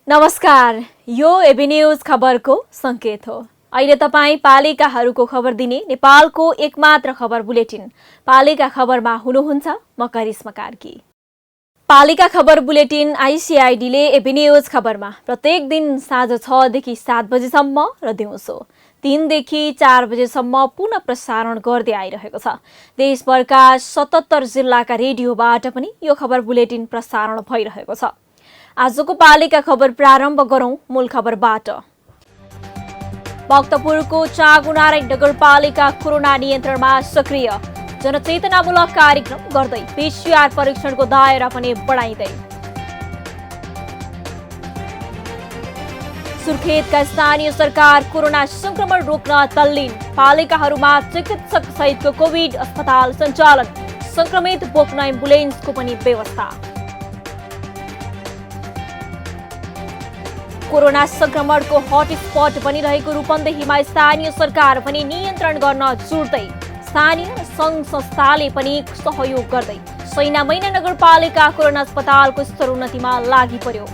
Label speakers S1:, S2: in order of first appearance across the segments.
S1: नमस्कार, यो AB news खबरको संकेत हो। अहिले तपाईँ पालिकाहरूको खबर दिने नेपालको एकमात्र खबर बुलेटिन पालिका खबरमा हुनुहुन्छ। म करिश्मा कार्की। पालिका खबर बुलेटिन आइसिआइडीले एबी न्यूज खबरमा प्रत्येक दिन साँझ 6 देखि 7 बजेसम्म र दिउँसो 3 देखि 4 बजेसम्म पुनः प्रसारण गर्दै आइरहेको छ। देशभरका 77 जिल्लाका रेडियोबाट पनि यो खबर बुलेटिन प्रसारण भइरहेको छ। आजको पालिका खबर प्रारम्भ गरौं मूल खबरबाट। भक्तपुरको चाँगुनारायण नगरपालिका कोरोना नियन्त्रणमा सक्रिय, जनचेतनामूलक कार्यक्रम गर्दै पीसीआर परीक्षणको दायरा पनि बढाइँदै। सुर्खेतका स्थानीय सरकार कोरोना संक्रमण रोक्न तल्लीन, पालिकाहरूमा चिकित्सक सहितको कोभिड अस्पताल सञ्चालन, संक्रमित बोक्न एम्बुलेन्सको पनि व्यवस्था। कोरोना संक्रमणको हटस्पट बनिरहेको रूपन्देहीमा स्थानीय सरकार पनि नियन्त्रण गर्न जुट्दै, स्थानीय सङ्घ संस्थाले पनि सहयोग गर्दै सैनामैना नगरपालिका कोरोना अस्पतालको स्तरोन्नतिमा लागि पर्यो।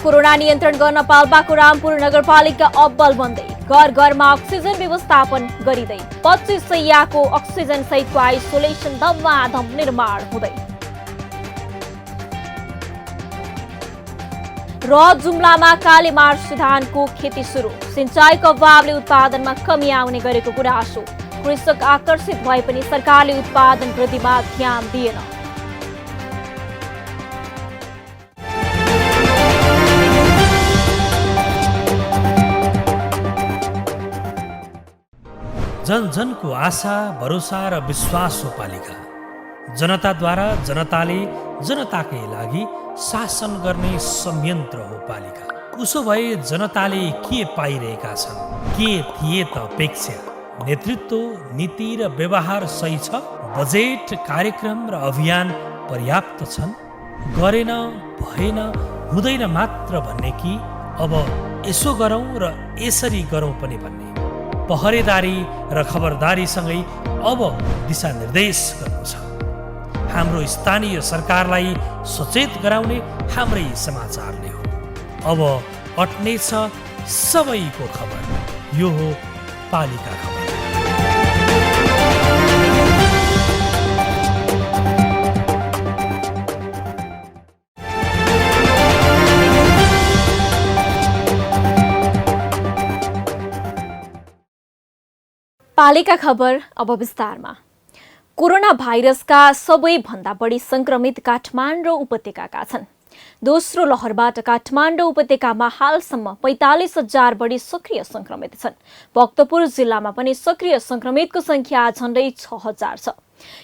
S1: कोरोना नियन्त्रण गर्न पाल्पाको रामपुर नगरपालिका अब्बल बन्दै, घर घरमा अक्सिजन व्यवस्थापन गरिँदै 25 शैय्याको अक्सिजन सहितको आइसोलेसन धमाधम निर्माण हुँदै। र जुम्लामा काले मार्च धानको खेती सुरु, सिंचाईको अभावले उत्पादनमा कमी आउने गरेको गुनासो, कृषक आकर्षित भए पनि सरकारले उत्पादन वृद्धिमा ध्यान दिएन।
S2: जनजनको आशा, भरोसा र विश्वास हो पालिका। जनताद्वारा जनताले जनताकै लागि शासन गर्ने संयन्त्र हो पालिका। उसो भए जनताले के पाइरहेका छन्, के थिए त अपेक्षा? नेतृत्व, नीति र व्यवहार सही छ? बजेट, कार्यक्रम र अभियान पर्याप्त छन्? गरेन, भएन, हुँदैन मात्र भन्ने कि अब यसो गरौँ र यसरी गरौँ पनि भन्ने? पहरेदारी र खबरदारीसँगै अब दिशानिर्देश गर्नु छ। हाम्रो स्थानीय सरकारलाई सचेत गराउने हाम्रै समाचारले हो। अब अट्नेछ सबैको खबर, यो हो पालिका खबर।
S1: पालिका खबर अब विस्तारमा। कोरोना भाइरसका सबैभन्दा बढी संक्रमित काठमाडौँ उपत्यकाका छन्। दोस्रो लहरबाट काठमाडौँ उपत्यकामा हालसम्म 45,000 बढी सक्रिय संक्रमित छन्। भक्तपुर जिल्लामा पनि सक्रिय संक्रमितको संख्या झण्डै 6,000 छ।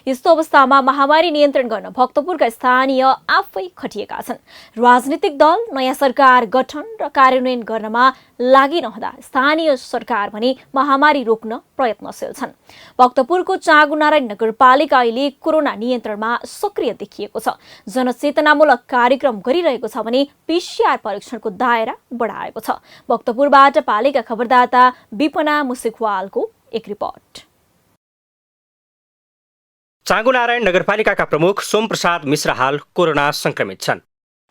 S1: यस्तो अवस्थामा महामारी नियन्त्रण गर्न भक्तपुरका स्थानीय आफै खटिएका छन्। राजनीतिक दल नयाँ सरकार गठन र कार्यान्वयन गर्नमा लागिरहँदा स्थानीय सरकार पनि महामारी रोक्न प्रयत्नशील छन्। भक्तपुरको चाँगुनारायण नगरपालिका अहिले कोरोना नियन्त्रणमा सक्रिय देखिएको छ। जनचेतनामूलक कार्यक्रम गरिरहेको छ भने पीसीआर परीक्षणको दायरा बढाएको छ। भक्तपुरबाट पालिका खबरदाता विपना मुसिकवालको एक रिपोर्ट।
S3: चाँगुनारायण नगरपालिकाका प्रमुख सोमप्रसाद मिश्र हाल कोरोना संक्रमित छन्।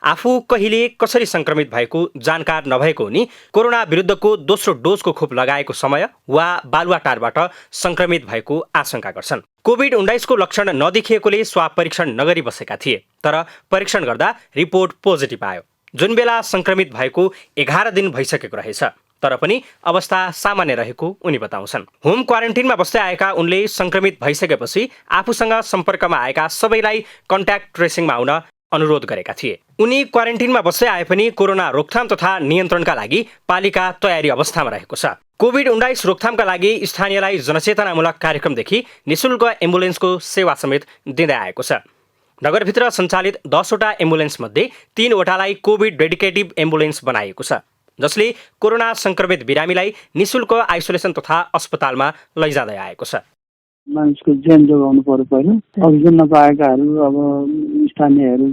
S3: आफू कहिले कसरी संक्रमित भएको जानकार नभएको उनी कोरोना विरुद्धको दोस्रो डोजको खोप लगाएको समय वा बालुवाटारबाट संक्रमित भएको आशंका गर्छन्। कोभिड-19 को लक्षण नदेखिएकोले स्वाब परीक्षण नगरी बसेका थिए, तर परीक्षण गर्दा रिपोर्ट पोजिटिभ आयो। जुन बेला संक्रमित भएको 11 दिन भइसकेको रहेछ, तर पनि अवस्था सामान्य रहेको उनी बताउँछन्। होम क्वारेन्टिनमा बस्दै आएका उनले संक्रमित भइसकेपछि आफूसँग सम्पर्कमा आएका सबैलाई कन्ट्याक्ट ट्रेसिङमा आउन अनुरोध गरेका थिए। उनी क्वारेन्टिनमा बस्दै आए पनि कोरोना रोकथाम तथा नियन्त्रणका लागि पालिका तयारी अवस्थामा रहेको छ। कोभिड-19 रोकथामका लागि स्थानीयलाई जनचेतनामूलक कार्यक्रमदेखि निशुल्क एम्बुलेन्सको सेवा समेत दिँदै आएको छ। नगरभित्र सञ्चालित 10वटा एम्बुलेन्समध्ये 3वटालाई कोभिड डेडिकेटिभ एम्बुलेन्स बनाइएको छ, जसले कोरोना संक्रमित बिरामीलाई निशुल्क आइसोलेसन तथा अस्पतालमा लैजाँदै आएको छ।
S4: मानिसको ज्यान जोगाउनु पर्यो पहिला। अक्सिजन नपाएकाहरू अब स्थानीयहरू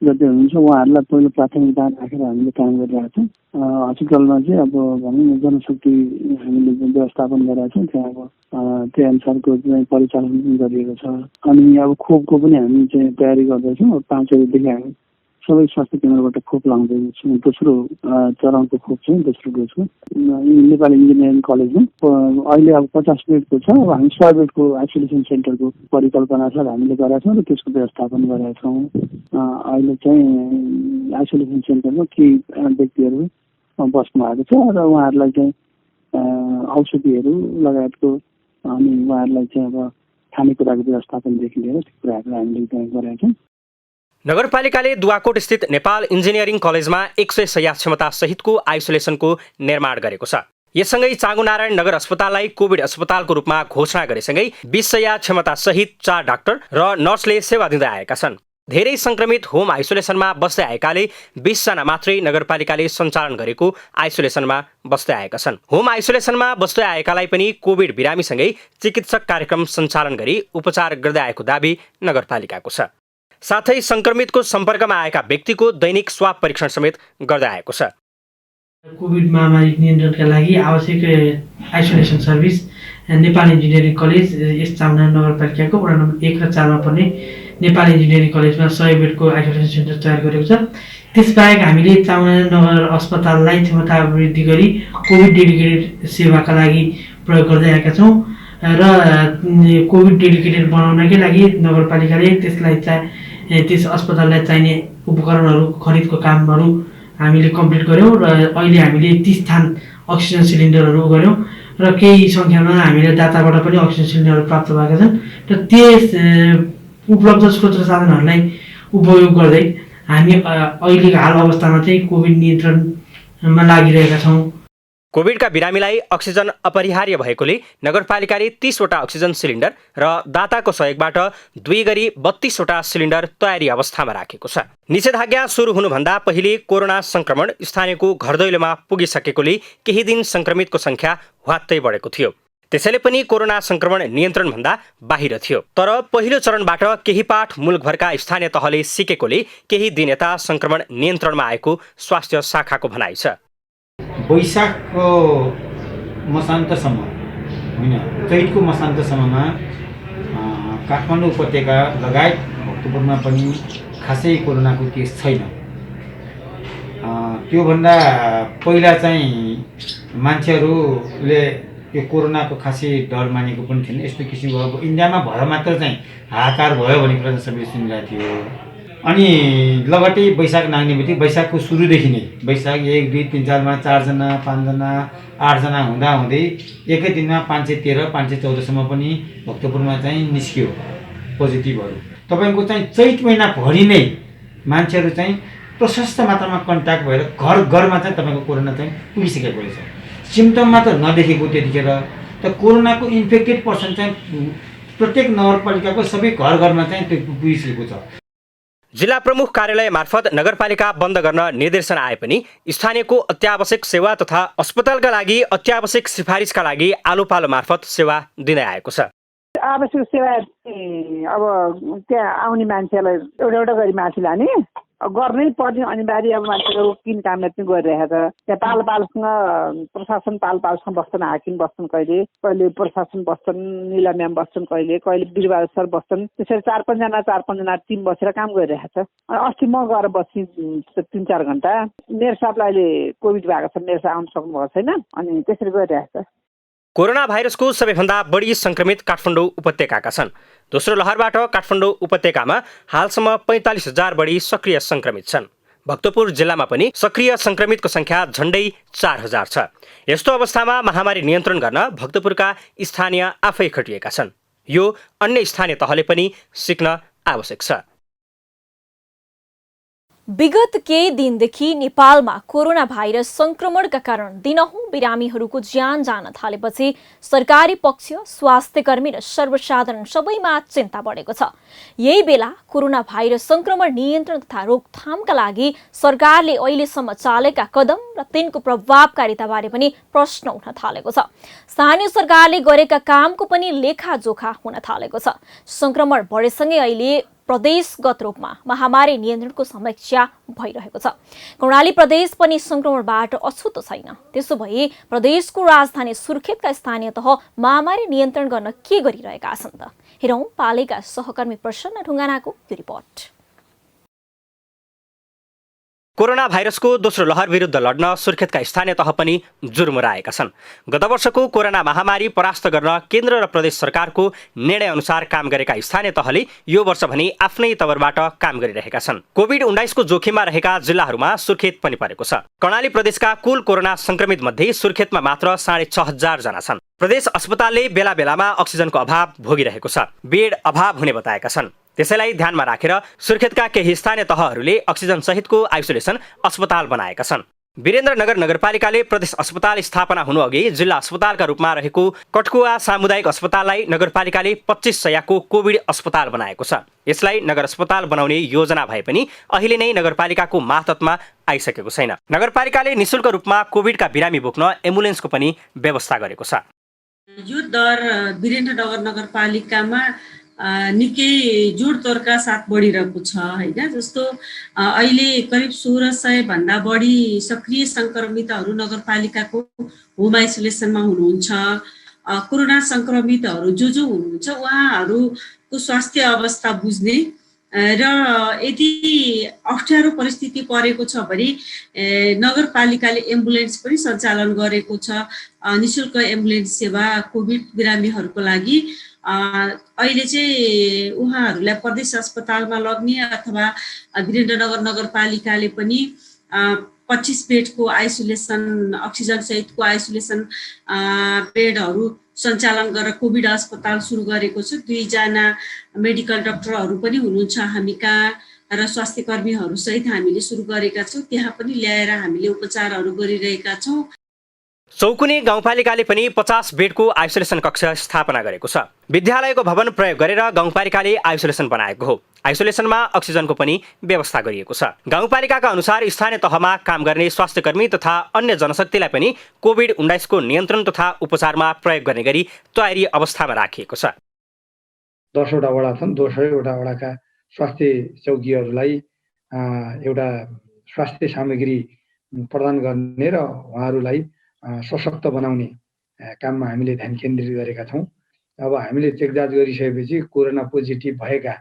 S4: जति हुनुहुन्छ उहाँहरूलाई पहिलो प्राथमिकता राखेर हामीले काम गरिरहेका छौँ। हस्पिटलमा चाहिँ अब भनौँ न जनशक्ति हामीले जुन व्यवस्थापन गरेका छौँ त्यहाँ अब त्यही अनुसारको चाहिँ परिचालन गरिएको छ। अनि अब खोपको पनि हामी चाहिँ तयारी गर्दैछौँ। 5 गतेदेखि हामी सबै स्वास्थ्य केन्द्रबाट खोप लाउँदैछौँ। दोस्रो चरणको खोप चाहिँ दोस्रो डोजको नेपाल इन्जिनियरिङ कलेजमा अहिले अब 50 बेडको छ। अब हामी 100 बेडको आइसोलेसन सेन्टरको परिकल्पना छ, हामीले गरेका छौँ र त्यसको व्यवस्थापन गरेका छौँ। अहिले चाहिँ आइसोलेसन सेन्टरमा केही व्यक्तिहरू बस्नु भएको छ र उहाँहरूलाई चाहिँ औषधिहरू लगायतको अनि उहाँहरूलाई चाहिँ अब खानेकुराको व्यवस्थापनदेखि लिएर त्यो कुराहरू हामीले त्यहाँ गरेका छौँ।
S3: नगरपालिकाले दुवाकोट स्थित नेपाल इन्जिनियरिङ कलेजमा 100 शय्या क्षमता सहितको आइसोलेसनको निर्माण गरेको छ। यससँगै चाँगुनारायण नगर अस्पताललाई कोभिड अस्पतालको रूपमा घोषणा गरेसँगै 20 शय्या क्षमता सहित 4 डाक्टर र नर्सले सेवा दिँदै आएका छन्। धेरै संक्रमित होम आइसोलेसनमा बस्दै आएकाले 20 जना मात्रै नगरपालिकाले सञ्चालन गरेको आइसोलेसनमा बस्दै आएका छन्। होम आइसोलेसनमा बस्दै आएकालाई पनि कोभिड बिरामीसँगै चिकित्सक कार्यक्रम सञ्चालन गरी उपचार गर्दै आएको दाबी नगरपालिकाको छ। साथै संक्रमितको सम्पर्कमा आएका व्यक्तिको दैनिक स्वाब परीक्षण समेत गर्दै आएको छ।
S5: कोभिड महामारी नियन्त्रणका लागि आवश्यक isolation service Nepal engineering college यस चाँगुनारायण नगरपालिकाको वडा नम्बर 1 र 4 मा पनि नेपाल इन्जिनियरिङ कलेजमा 100 बेडको आइसोलेसन सेन्टर तयार गरेको छ। त्यसबाहेक हामीले चाँगुनारायण नगर अस्पताललाई क्षमता वृद्धि गरी कोभिड डेडिकेटेड सेवाका लागि प्रयोग गर्दै आएका छौँ र कोभिड डेडिकेटेड बनाउनकै लागि नगरपालिकाले त्यस अस्पताललाई चाहिने उपकरणहरू खरिदको कामहरू हामीले कम्प्लिट गऱ्यौँ र अहिले हामीले 30 थान अक्सिजन सिलिन्डरहरू गऱ्यौँ र केही सङ्ख्यामा हामीले दाताबाट पनि अक्सिजन सिलिन्डरहरू प्राप्त भएका छन् र त्यस उपलब्ध स्रोत र साधनहरूलाई उपयोग गर्दै हामी अहिलेको हाल अवस्थामा चाहिँ कोभिड नियन्त्रणमा लागिरहेका छौँ।
S3: कोभिडका बिरामीलाई अक्सिजन अपरिहार्य भएकोले नगरपालिकाले 30वटा अक्सिजन सिलिन्डर र दाताको सहयोगबाट 2 गरी 32वटा सिलिन्डर तयारी अवस्थामा राखेको छ। निषेधाज्ञा सुरु हुनुभन्दा पहिले कोरोना संक्रमण स्थानीयको घरदैलोमा पुगिसकेकोले केही दिन संक्रमितको संख्या ह्वात्तै बढेको थियो। त्यसैले पनि कोरोना संक्रमण नियन्त्रणभन्दा बाहिर थियो। तर पहिलो चरणबाट केही पाठ मुलुकभरका स्थानीय तहले सिकेकोले केही दिन यता संक्रमण नियन्त्रणमा आएको स्वास्थ्य शाखाको भनाइ छ।
S6: वैशाखको मसान्तसम्म होइन, चैतको मसान्तसम्ममा काठमाडौँ उपत्यका लगायत भक्तपुरमा पनि खासै कोरोनाको केस छैन। त्योभन्दा पहिला चाहिँ मान्छेहरूले यो कोरोनाको खासै डर मानेको पनि थिएन। यस्तो किसिमको अब इन्डियामा भयो मात्र चाहिँ हाहाकार भयो भन्ने कुरा सबैले सुनिरहेको थियो। अनि लगट्टै वैशाख नाग्ने बित्तिकै वैशाखको सुरुदेखि नै वैशाख 1, 2, 3, 4 मा 4 जना, 5 जना, 8 जना हुँदै एकै दिनमा 513, 514सम्म पनि भक्तपुरमा चाहिँ निस्कियो पोजिटिभहरू। तपाईँको चाहिँ चैत महिनाभरि नै मान्छेहरू चाहिँ प्रशस्त मात्रामा कन्ट्याक्ट भएर घरमा चाहिँ तपाईँको कोरोना चाहिँ पुगिसकेको रहेछ। सिम्टम मात्र नदेखेको त्यतिखेर त कोरोनाको इन्फेक्टेड पर्सन चाहिँ प्रत्येक नगरपालिकाको सबै घरमा चाहिँ त्यो पुगिसकेको छ।
S3: जिल्ला प्रमुख कार्यालय मार्फत नगरपालिका बन्द गर्न निर्देशन आए पनि स्थानीयको अत्यावश्यक सेवा तथा अस्पतालका लागि अत्यावश्यक सिफारिसका लागि आलो पालो मार्फत सेवा दिँदै आएको छ।
S7: आवश्यक सेवा अब त्यहाँ आउने मान्छेलाई एउटा गरी माथि लाने गर्नै पर्ने अनिवार्य अब मान्छेको किन कामले पनि गरिरहेको छ। त्यहाँ पालपालसँग प्रशासन पालपालसँग बस्छन्, हाकिम बस्छन्, कहिले प्रशासन बस्छन्, निला म्याम बस्छन्, कहिले बिरुवा सर बस्छन्। त्यसरी 4-5 जना टिम बसेर काम गरिरहेको छ। अस्ति म गएर बस्छु 3-4 घन्टा। मेयर साहबलाई अहिले कोभिड भएको छ, मेयर साहब आउनु सक्नु भएको छैन, अनि त्यसरी गरिरहेको छ।
S3: कोरोना भाइरसको सबैभन्दा बढी संक्रमित काठमाडौँ उपत्यकाका छन्। दोस्रो लहरबाट काठमाडौँ उपत्यकामा हालसम्म 45,000 बढी सक्रिय संक्रमित छन्। भक्तपुर जिल्लामा पनि सक्रिय संक्रमितको संख्या झण्डै 4,000 छ। यस्तो अवस्थामा महामारी नियन्त्रण गर्न भक्तपुरका स्थानीय आफै खटिएका छन्। यो अन्य स्थानीय तहले पनि सिक्न आवश्यक छ।
S1: विगत केही दिनदेखि नेपालमा कोरोना भाइरस संक्रमणका कारण दिनहुँ बिरामीहरूको ज्यान जान थालेपछि सरकारी पक्ष, स्वास्थ्यकर्मी र सर्वसाधारण सबैमा चिन्ता बढेको छ। यही बेला कोरोना भाइरस संक्रमण नियन्त्रण तथा रोकथामका लागि सरकारले अहिलेसम्म चालेका कदम र तिनको प्रभावकारिताबारे पनि प्रश्न उठ्न थालेको छ। स्थानीय सरकारले गरेका कामको पनि लेखाजोखा हुन थालेको छ। संक्रमण बढेसँगै अहिले प्रदेशगत रूपमा महामारी नियन्त्रणको समीक्षा भइरहेको छ। कर्णाली प्रदेश पनि संक्रमणबाट अछुतो छैन। त्यसो भए प्रदेशको राजधानी सुर्खेतका स्थानीय तह महामारी नियन्त्रण गर्न के गरिरहेका छन् त? हेरौं पालिका सहकर्मी प्रसन्न ढुङ्गानाको यो रिपोर्ट।
S3: कोरोना भाइरसको दोस्रो लहर विरुद्ध लड्न सुर्खेतका स्थानीय तह पनि जुर्मुराएका छन्। गत वर्षको कोरोना महामारी परास्त गर्न केन्द्र र प्रदेश सरकारको निर्णय अनुसार काम गरेका स्थानीय तहले यो वर्ष भने आफ्नै तवरबाट काम गरिरहेका छन्। कोभिड-19 को जोखिममा रहेका जिल्लाहरूमा सुर्खेत पनि परेको छ। कर्णाली प्रदेशका कुल कोरोना संक्रमित मध्ये सुर्खेतमा मात्र 6,500 जना छन्। प्रदेश अस्पतालले बेला बेलामा अक्सिजनको अभाव भोगिरहेको छ। बेड अभाव हुने बताएका छन्। त्यसैलाई ध्यानमा राखेर सुर्खेतका केही स्थानीय तहहरूले अक्सिजन सहितको आइसोलेसन अस्पताल बनाएका छन्। वीरेन्द्रनगर नगरपालिकाले प्रदेश अस्पताल स्थापना हुनुअघि जिल्ला अस्पतालका रूपमा रहेको कटकुवा सामुदायिक अस्पताललाई नगरपालिकाले 25 शय्याको कोभिड अस्पताल बनाएको छ। यसलाई नगर अस्पताल बनाउने योजना भए पनि अहिले नै नगरपालिकाको मातहतमा आइसकेको छैन। नगरपालिकाले निशुल्क रूपमा कोभिडका बिरामी बोक्न एम्बुलेन्सको पनि व्यवस्था गरेको छ।
S8: यो दर वीरेन्द्रनगर नगरपालिकामा निकै जोडतोडका साथ बढिरहेको छ हैन। जस्तो अहिले करिब 1600 भन्दा बढी सक्रिय संक्रमितहरू नगरपालिकाको होम आइसोलेसनमा हुनुहुन्छ। कोरोना संक्रमितहरू जो हुनुहुन्छ उहाँहरूको स्वास्थ्य अवस्था बुझ्ने र यदि अप्ठ्यारो परिस्थिति परेको छ भने नगरपालिकाले एम्बुलेन्स पनि सञ्चालन गरेको छ। निशुल्क एम्बुलेन्स सेवा कोभिड बिरामीहरूको लागि अहिले चाहिँ उहाँहरूलाई प्रदेश अस्पतालमा लग्ने अथवा वीरेन्द्रनगर नगरपालिकाले पनि 25 बेडको आइसोलेसन अक्सिजन सहितको आइसोलेसन बेडहरू सञ्चालन गरेर कोभिड अस्पताल सुरु गरेको छ। 2 जना मेडिकल डाक्टरहरू पनि हुनुहुन्छ हामी कहाँ र स्वास्थ्यकर्मीहरू सहित हामीले सुरु गरेका छौँ। त्यहाँ पनि ल्याएर हामीले उपचारहरू गरिरहेका छौँ।
S3: चौकुने गाउँपालिकाले पनि 50 बेडको आइसोलेसन कक्ष स्थापना गरेको छ। विद्यालयको भवन प्रयोग गरेर गाउँपालिकाले आइसोलेसन बनाएको हो। आइसोलेसनमा अक्सिजनको पनि व्यवस्था गरिएको छ। गाउँपालिकाका अनुसार स्थानीय तहमा काम गर्ने स्वास्थ्यकर्मी तथा अन्य जनशक्तिलाई पनि कोभिड-19 को नियन्त्रण तथा उपचारमा प्रयोग गर्ने गरी तयारी अवस्थामा राखिएको छ।
S9: 10 वटा वडा छन्। 10 वटा वडाका स्वास्थ्य चौकीहरूलाई एउटा स्वास्थ्य सामग्री प्रदान गर्ने र उहाँहरूलाई सशक्त बनाउने काममा हामीले ध्यान केन्द्रित गरेका छौँ। अब हामीले चेकजाँच गरिसकेपछि कोरोना पोजिटिभ भएका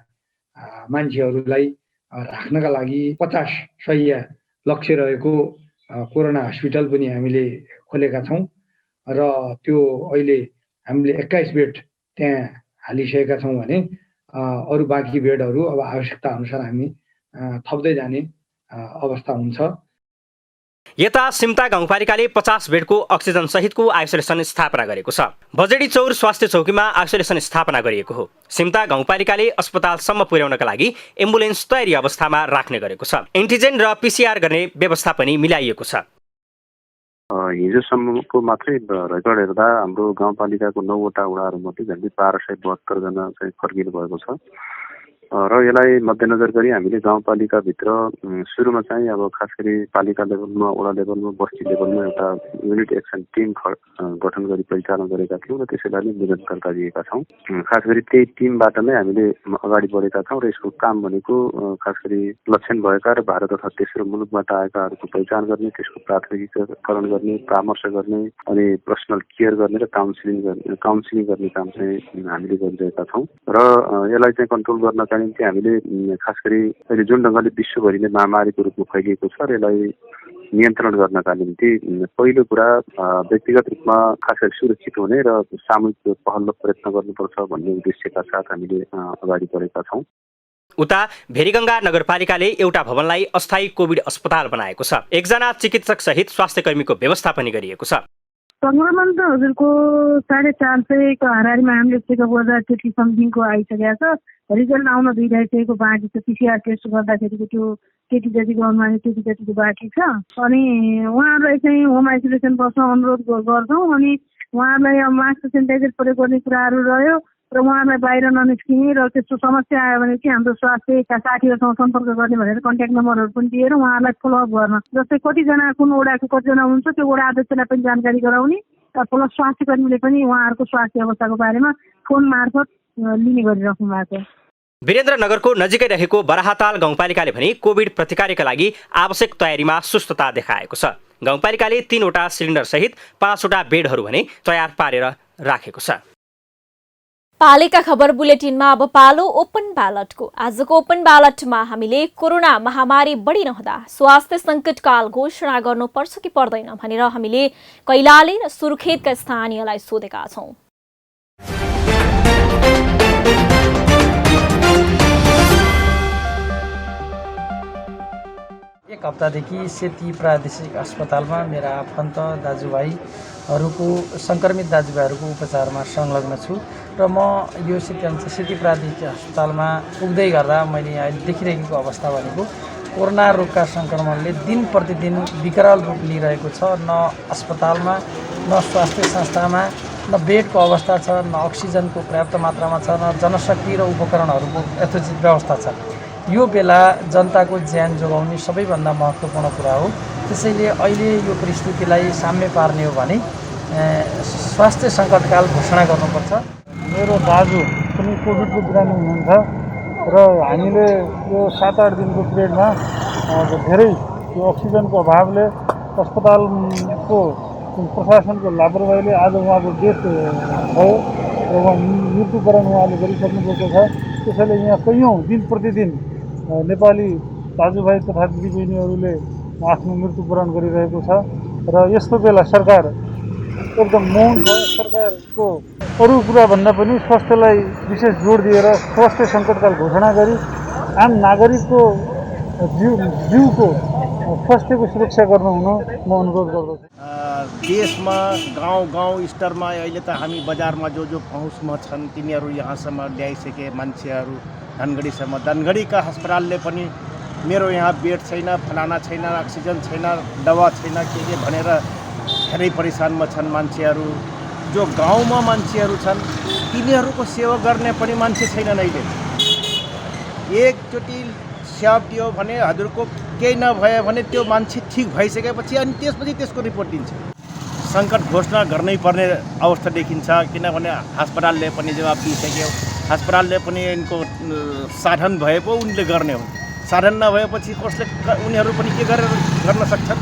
S9: मान्छेहरूलाई राख्नका लागि 50 शय्या लक्ष्य रहेको कोरोना हस्पिटल पनि हामीले खोलेका छौँ र त्यो अहिले हामीले 21 बेड त्यहाँ हालिसकेका छौँ भने अरू बाँकी बेडहरू अब आवश्यकता अनुसार हामी थप्दै जाने अवस्था हुन्छ।
S3: यता सिम्ता गाउँपालिकाले 50 बेडको अक्सिजन सहितको आइसोलेसन स्थापना गरेको छ। बजेडी चौर स्वास्थ्य चौकीमा आइसोलेसन स्थापना गरिएको हो। सिम्ता गाउँपालिकाले अस्पतालसम्म पुर्याउनका लागि एम्बुलेन्स तयारी अवस्थामा राख्ने गरेको छ। एन्टिजेन र PCR गर्ने व्यवस्था पनि मिलाइएको छ।
S10: हिजोसम्मको मात्रै रेकर्ड हेर्दा हाम्रो गाउँपालिकाको 9 वटा वडाहरूमध्ये झन्डै 1272 जना चाहिँ फर्किनु भएको छ र यसलाई मध्यनजर गरी हामीले गाउँपालिकाभित्र सुरुमा चाहिँ अब खास गरी पालिका लेभलमा, वडा लेभलमा, बस्ती लेभलमा एउटा युनिट एक्सन टिम गठन गरी परिचालन गरेका थियौँ र त्यसैलाई नै निरन्तरता दिएका छौँ। खास गरी त्यही टिमबाट नै हामीले अगाडि बढेका छौँ र यसको काम भनेको खास गरी लक्षण भएका र भारत तथा तेस्रो मुलुकबाट आएकाहरूको पहिचान गर्ने, त्यसको प्राथमिकीकरण गर्ने, परामर्श गर्ने अनि पर्सनल केयर गर्ने र काउन्सिलिङ गर्ने काम चाहिँ हामीले गरिरहेका छौँ र यसलाई चाहिँ कन्ट्रोल गर्नका निम्ति हामीले खास गरी अहिले जुन ढङ्गले विश्वभरि नै महामारीको रूपमा फैलिएको छ र यसलाई नियन्त्रण गर्नका निम्ति पहिलो कुरा व्यक्तिगत रूपमा खास गरी सुरक्षित हुने र सामूहिक पहल प्रयत्न गर्नुपर्छ भन्ने उद्देश्यका साथ हामीले अगाडि बढेका छौँ।
S3: उता भेरीगङ्गा नगरपालिकाले एउटा भवनलाई अस्थायी कोभिड अस्पताल बनाएको छ। 1 जना चिकित्सक सहित स्वास्थ्यकर्मीको व्यवस्था पनि गरिएको छ।
S11: संक्रमण त हजुरको 450 को हाराहारीमा हामीले चेकअप गर्दा त्यति समथिङको आइसकेको छ। रिजल्ट आउन दिइरहेको बाँकी छ। PCR टेस्ट गर्दाखेरिको त्यो केटी जतिको अनुमान केटी जतिको बाँकी छ। अनि उहाँहरूलाई चाहिँ होम आइसोलेसन बस्न अनुरोध गर्छौँ। अनि उहाँहरूलाई अब मास्क सेनिटाइजर प्रयोग गर्ने कुराहरू रह्यो र उहाँहरूलाई बाहिर ननिस्किने र त्यस्तो समस्या आयो भने चाहिँ हाम्रो स्वास्थ्यका साथीहरूसँग सम्पर्क गर्ने भनेर कन्ट्याक्ट नम्बरहरू पनि दिएर उहाँहरूलाई फलोअप गर्न, जस्तै कतिजना कुन वडाको कतिजना हुन्छ त्यो वडा अध्यक्षलाई पनि जानकारी गराउने, प्लस स्वास्थ्य कर्मीले पनि उहाँहरूको स्वास्थ्य अवस्थाको बारेमा फोन मार्फत लिने गरिराख्नु भएको छ।
S3: वीरेन्द्रनगरको नजिकै रहेको बराहताल गाउँपालिकाले भने कोभिड प्रतिकारका लागि आवश्यक तयारीमा सुस्तता देखाएको छ। गाउँपालिकाले 3वटा सिलिन्डर सहित 5वटा बेडहरू भने तयार पारेर राखेको छ।
S1: पालिका खबर बुलेटिनमा अब पालो ओपन ब्यालटको। आजको ओपन ब्यालटमा हामीले कोरोना महामारी बढी नहुँदा स्वास्थ्य सङ्कटकाल घोषणा गर्नुपर्छ कि पर्दैन भनेर हामीले कैलाली र सुर्खेतका स्थानीयलाई सोधेका छौं।
S12: एक हप्तादेखि सेती प्रादेशिक अस्पतालमा मेरा आफन्त दाजुभाइहरूको सङ्क्रमित दाजुभाइहरूको उपचारमा संलग्न छु र म यो सेती प्रादेशिक अस्पतालमा पुग्दै गर्दा मैले अहिले देखिरहेको अवस्था भनेको कोरोना रोगका सङ्क्रमणले दिन प्रतिदिन विकराल रूप लिइरहेको छ। न अस्पतालमा न स्वास्थ्य संस्थामा न बेडको अवस्था छ, न अक्सिजनको पर्याप्त मात्रामा छ, न जनशक्ति र उपकरणहरूको यथोचित व्यवस्था छ। यो बेला जनताको ज्यान जोगाउने सबैभन्दा महत्त्वपूर्ण कुरा हो। त्यसैले अहिले यो परिस्थितिलाई साम्य पार्ने हो भने स्वास्थ्य सङ्कटकाल घोषणा गर्नुपर्छ।
S13: मेरो दाजु पनि कोभिडको बिरामी हुनुहुन्छ र हामीले यो 7-8 दिनको पिरियडमा धेरै यो अक्सिजनको अभावले अस्पतालको प्रशासनको लापरवाहीले आज उहाँको डेथ भयो र उहाँ मृत्युवरण उहाँले गरिसक्नुभएको छ। त्यसैले यहाँ कैयौँ दिन प्रतिदिन नेपाली दाजुभाइ तथा दिदीबहिनीहरूले आफ्नो मृत्युवरण गरिरहेको छ र यस्तो बेला सरकार एकदम मौन छ। सरकारको अरू कुराभन्दा पनि स्वास्थ्यलाई विशेष जोड दिएर स्वास्थ्य सङ्कटकाल घोषणा गरी आम नागरिकको जीवको स्वास्थ्यको सुरक्षा गर्नु हुन म अनुरोध गर्दछु।
S14: देशमा गाउँ स्तरमा अहिले त हामी बजारमा जो पहुँचमा छन् तिनीहरू यहाँसम्म ल्याइसके मान्छेहरू धनगढीसम्म। धनगढीका अस्पतालले पनि मेरो यहाँ बेड छैन, फलाना छैन, अक्सिजन छैन, दवा छैन के भनेर धेरै परेशानमा छन् मान्छेहरू। जो गाउँमा मान्छेहरू छन् तिनीहरूको सेवा गर्ने पनि मान्छे छैनन्। अहिले एकचोटि स्याब दियो भने हजुरको केही नभयो भने त्यो मान्छे ठिक भइसकेपछि अनि त्यसपछि त्यसको रिपोर्ट दिन्छ। सङ्कट घोषणा गर्नै पर्ने अवस्था देखिन्छ, किनभने अस्पतालले पनि जवाब दिइसक्यो। अस्पतालले पनि यिनको साधन भए पो उनले गर्ने हो, साधन नभएपछि कसले उनीहरू पनि के गरेर गर्न सक्छन्।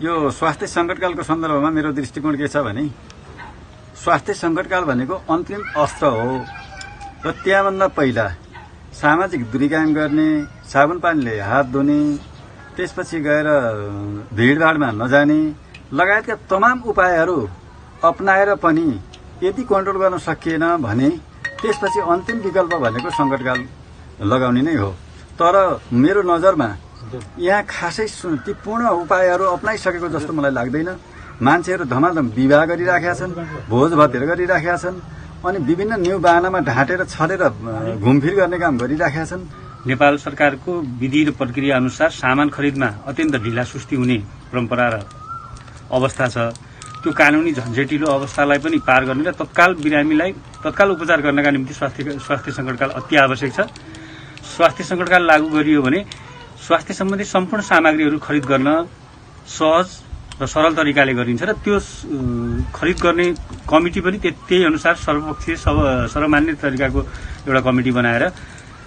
S15: यो स्वास्थ्य सङ्कटकालको सन्दर्भमा मेरो दृष्टिकोण के छ भने स्वास्थ्य सङ्कटकाल भनेको अन्तिम अस्त्र हो र त्यहाँभन्दा पहिला सामाजिक दूरी कायम गर्ने, साबुन पानीले हात धुने, त्यसपछि गएर भिडभाडमा नजाने लगायतका तमाम उपायहरू अपनाएर पनि यदि कन्ट्रोल गर्न सकिएन भने त्यसपछि अन्तिम विकल्प भनेको सङ्कटकाल लगाउने नै हो। तर मेरो नजरमा यहाँ खासै ती पूर्ण उपायहरू अपनाइसकेको जस्तो मलाई लाग्दैन। मान्छेहरू धमाधम विवाह गरिराखेका छन्, भोज भतेर गरिराखेका छन्, अनि विभिन्न न्यू बाहनामा ढाँटेर छलेर घुमफिर गर्ने काम गरिराखेका छन्।
S16: नेपाल सरकारको विधि र प्रक्रिया अनुसार सामान खरिदमा अत्यन्त ढिलासुस्ती हुने परम्परा र अवस्था छ। त्यो कानुनी झन्झटिलो अवस्थालाई पनि पार गर्ने र तत्काल बिरामीलाई तत्काल उपचार गर्नका निम्ति स्वास्थ्य सङ्कटकाल अति आवश्यक छ। स्वास्थ्य सङ्कटकाल लागू गरियो भने स्वास्थ्य सम्बन्धी सम्पूर्ण सामग्रीहरू खरिद गर्न सहज र सरल तरिकाले गरिन्छ र त्यो खरिद गर्ने कमिटी पनि त्यही अनुसार सर्वपक्षीय सर्वमान्य तरिकाको एउटा कमिटी बनाएर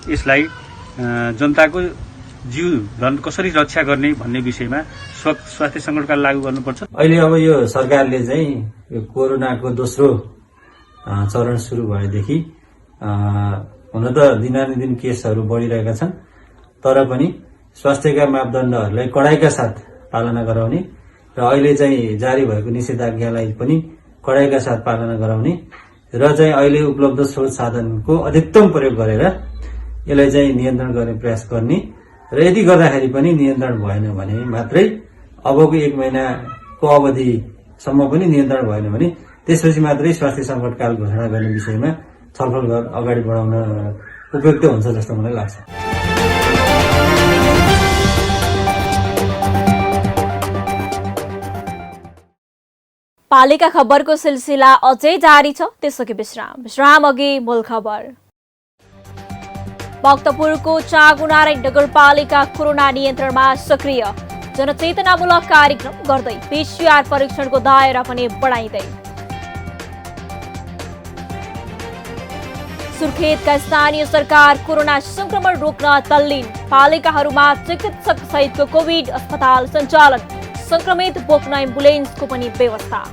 S16: यसलाई जनताको जीव धन कसरी रक्षा गर्ने भन्ने विषयमा स्वास्थ्य सङ्कटकाल लागू गर्नुपर्छ।
S17: अहिले अब यो सरकारले चाहिँ यो कोरोनाको दोस्रो चरण सुरु भएदेखि हुन त दिनानुदिन केसहरू बढिरहेका छन्, तर पनि स्वास्थ्यका मापदण्डहरूलाई कडाइका साथ पालना गराउने र अहिले चाहिँ जारी भएको निषेधाज्ञालाई पनि कडाइका साथ पालना गराउने र चाहिँ अहिले उपलब्ध स्रोत साधनको अधिकतम प्रयोग गरेर यसलाई चाहिँ नियन्त्रण गर्ने प्रयास गर्ने र यदि गर्दाखेरि पनि नियन्त्रण भएन भने मात्रै अबको 1 महिनाको अवधिसम्म पनि नियन्त्रण भएन भने त्यसपछि मात्रै स्वास्थ्य सङ्कटकाल घोषणा गर्ने विषयमा छलफल अगाडि बढाउन उपयुक्त हुन्छ जस्तो मलाई लाग्छ।
S1: पालिका खबरको सिलसिला अझै जारी छ, त्यसअघि विश्राम अघि मूल खबर। भक्तपुरको चाँगुनारायण नगरपालिका कोरोना नियन्त्रणमा सक्रिय, जनचेतनामूलक कार्यक्रम गर्दै PCR परीक्षणको दायरा पनि बढाइँदै। सुर्खेतका स्थानीय सरकार कोरोना संक्रमण रोक्न तल्लीन, पालिकाहरूमा चिकित्सक सहितको कोभिड अस्पताल सञ्चालन, संक्रमित बोक्न एम्बुलेन्सको पनि व्यवस्था।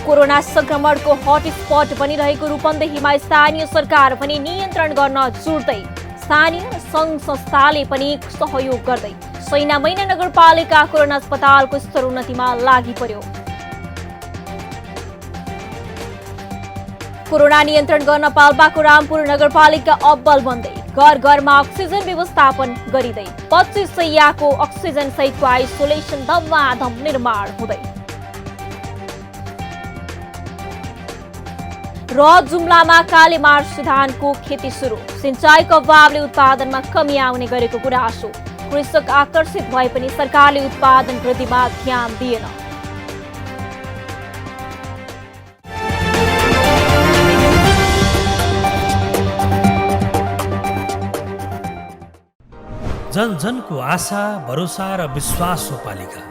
S1: कोरोना संक्रमणको हटस्पट बनिरहेको रूपन्देहीमा स्थानीय सरकार पनि नियन्त्रण गर्न जुट्दै, स्थानीय सङ्घ संस्थाले पनि सहयोग गर्दै सैनामैना नगरपालिका कोरोना अस्पतालको स्तरोन्नतिमा लागि पर्यो। कोरोना नियन्त्रण गर्न पाल्पाको रामपुर नगरपालिका अब्बल बन्दै, घर घरमा अक्सिजन व्यवस्थापन गरिँदै 25 शैय्याको अक्सिजन सहितको आइसोलेसन धमाधम निर्माण हुँदै। र जुम्लामा कालेमार्च धानको खेती सुरु, सिंचाईको अभावले उत्पादनमा कमी आउने गरेको गुनासो, कृषक आकर्षित भए पनि सरकारले उत्पादन वृद्धिमा ध्यान दिएन।
S2: जन जनको आशा, भरोसा र विश्वास हो पालिका।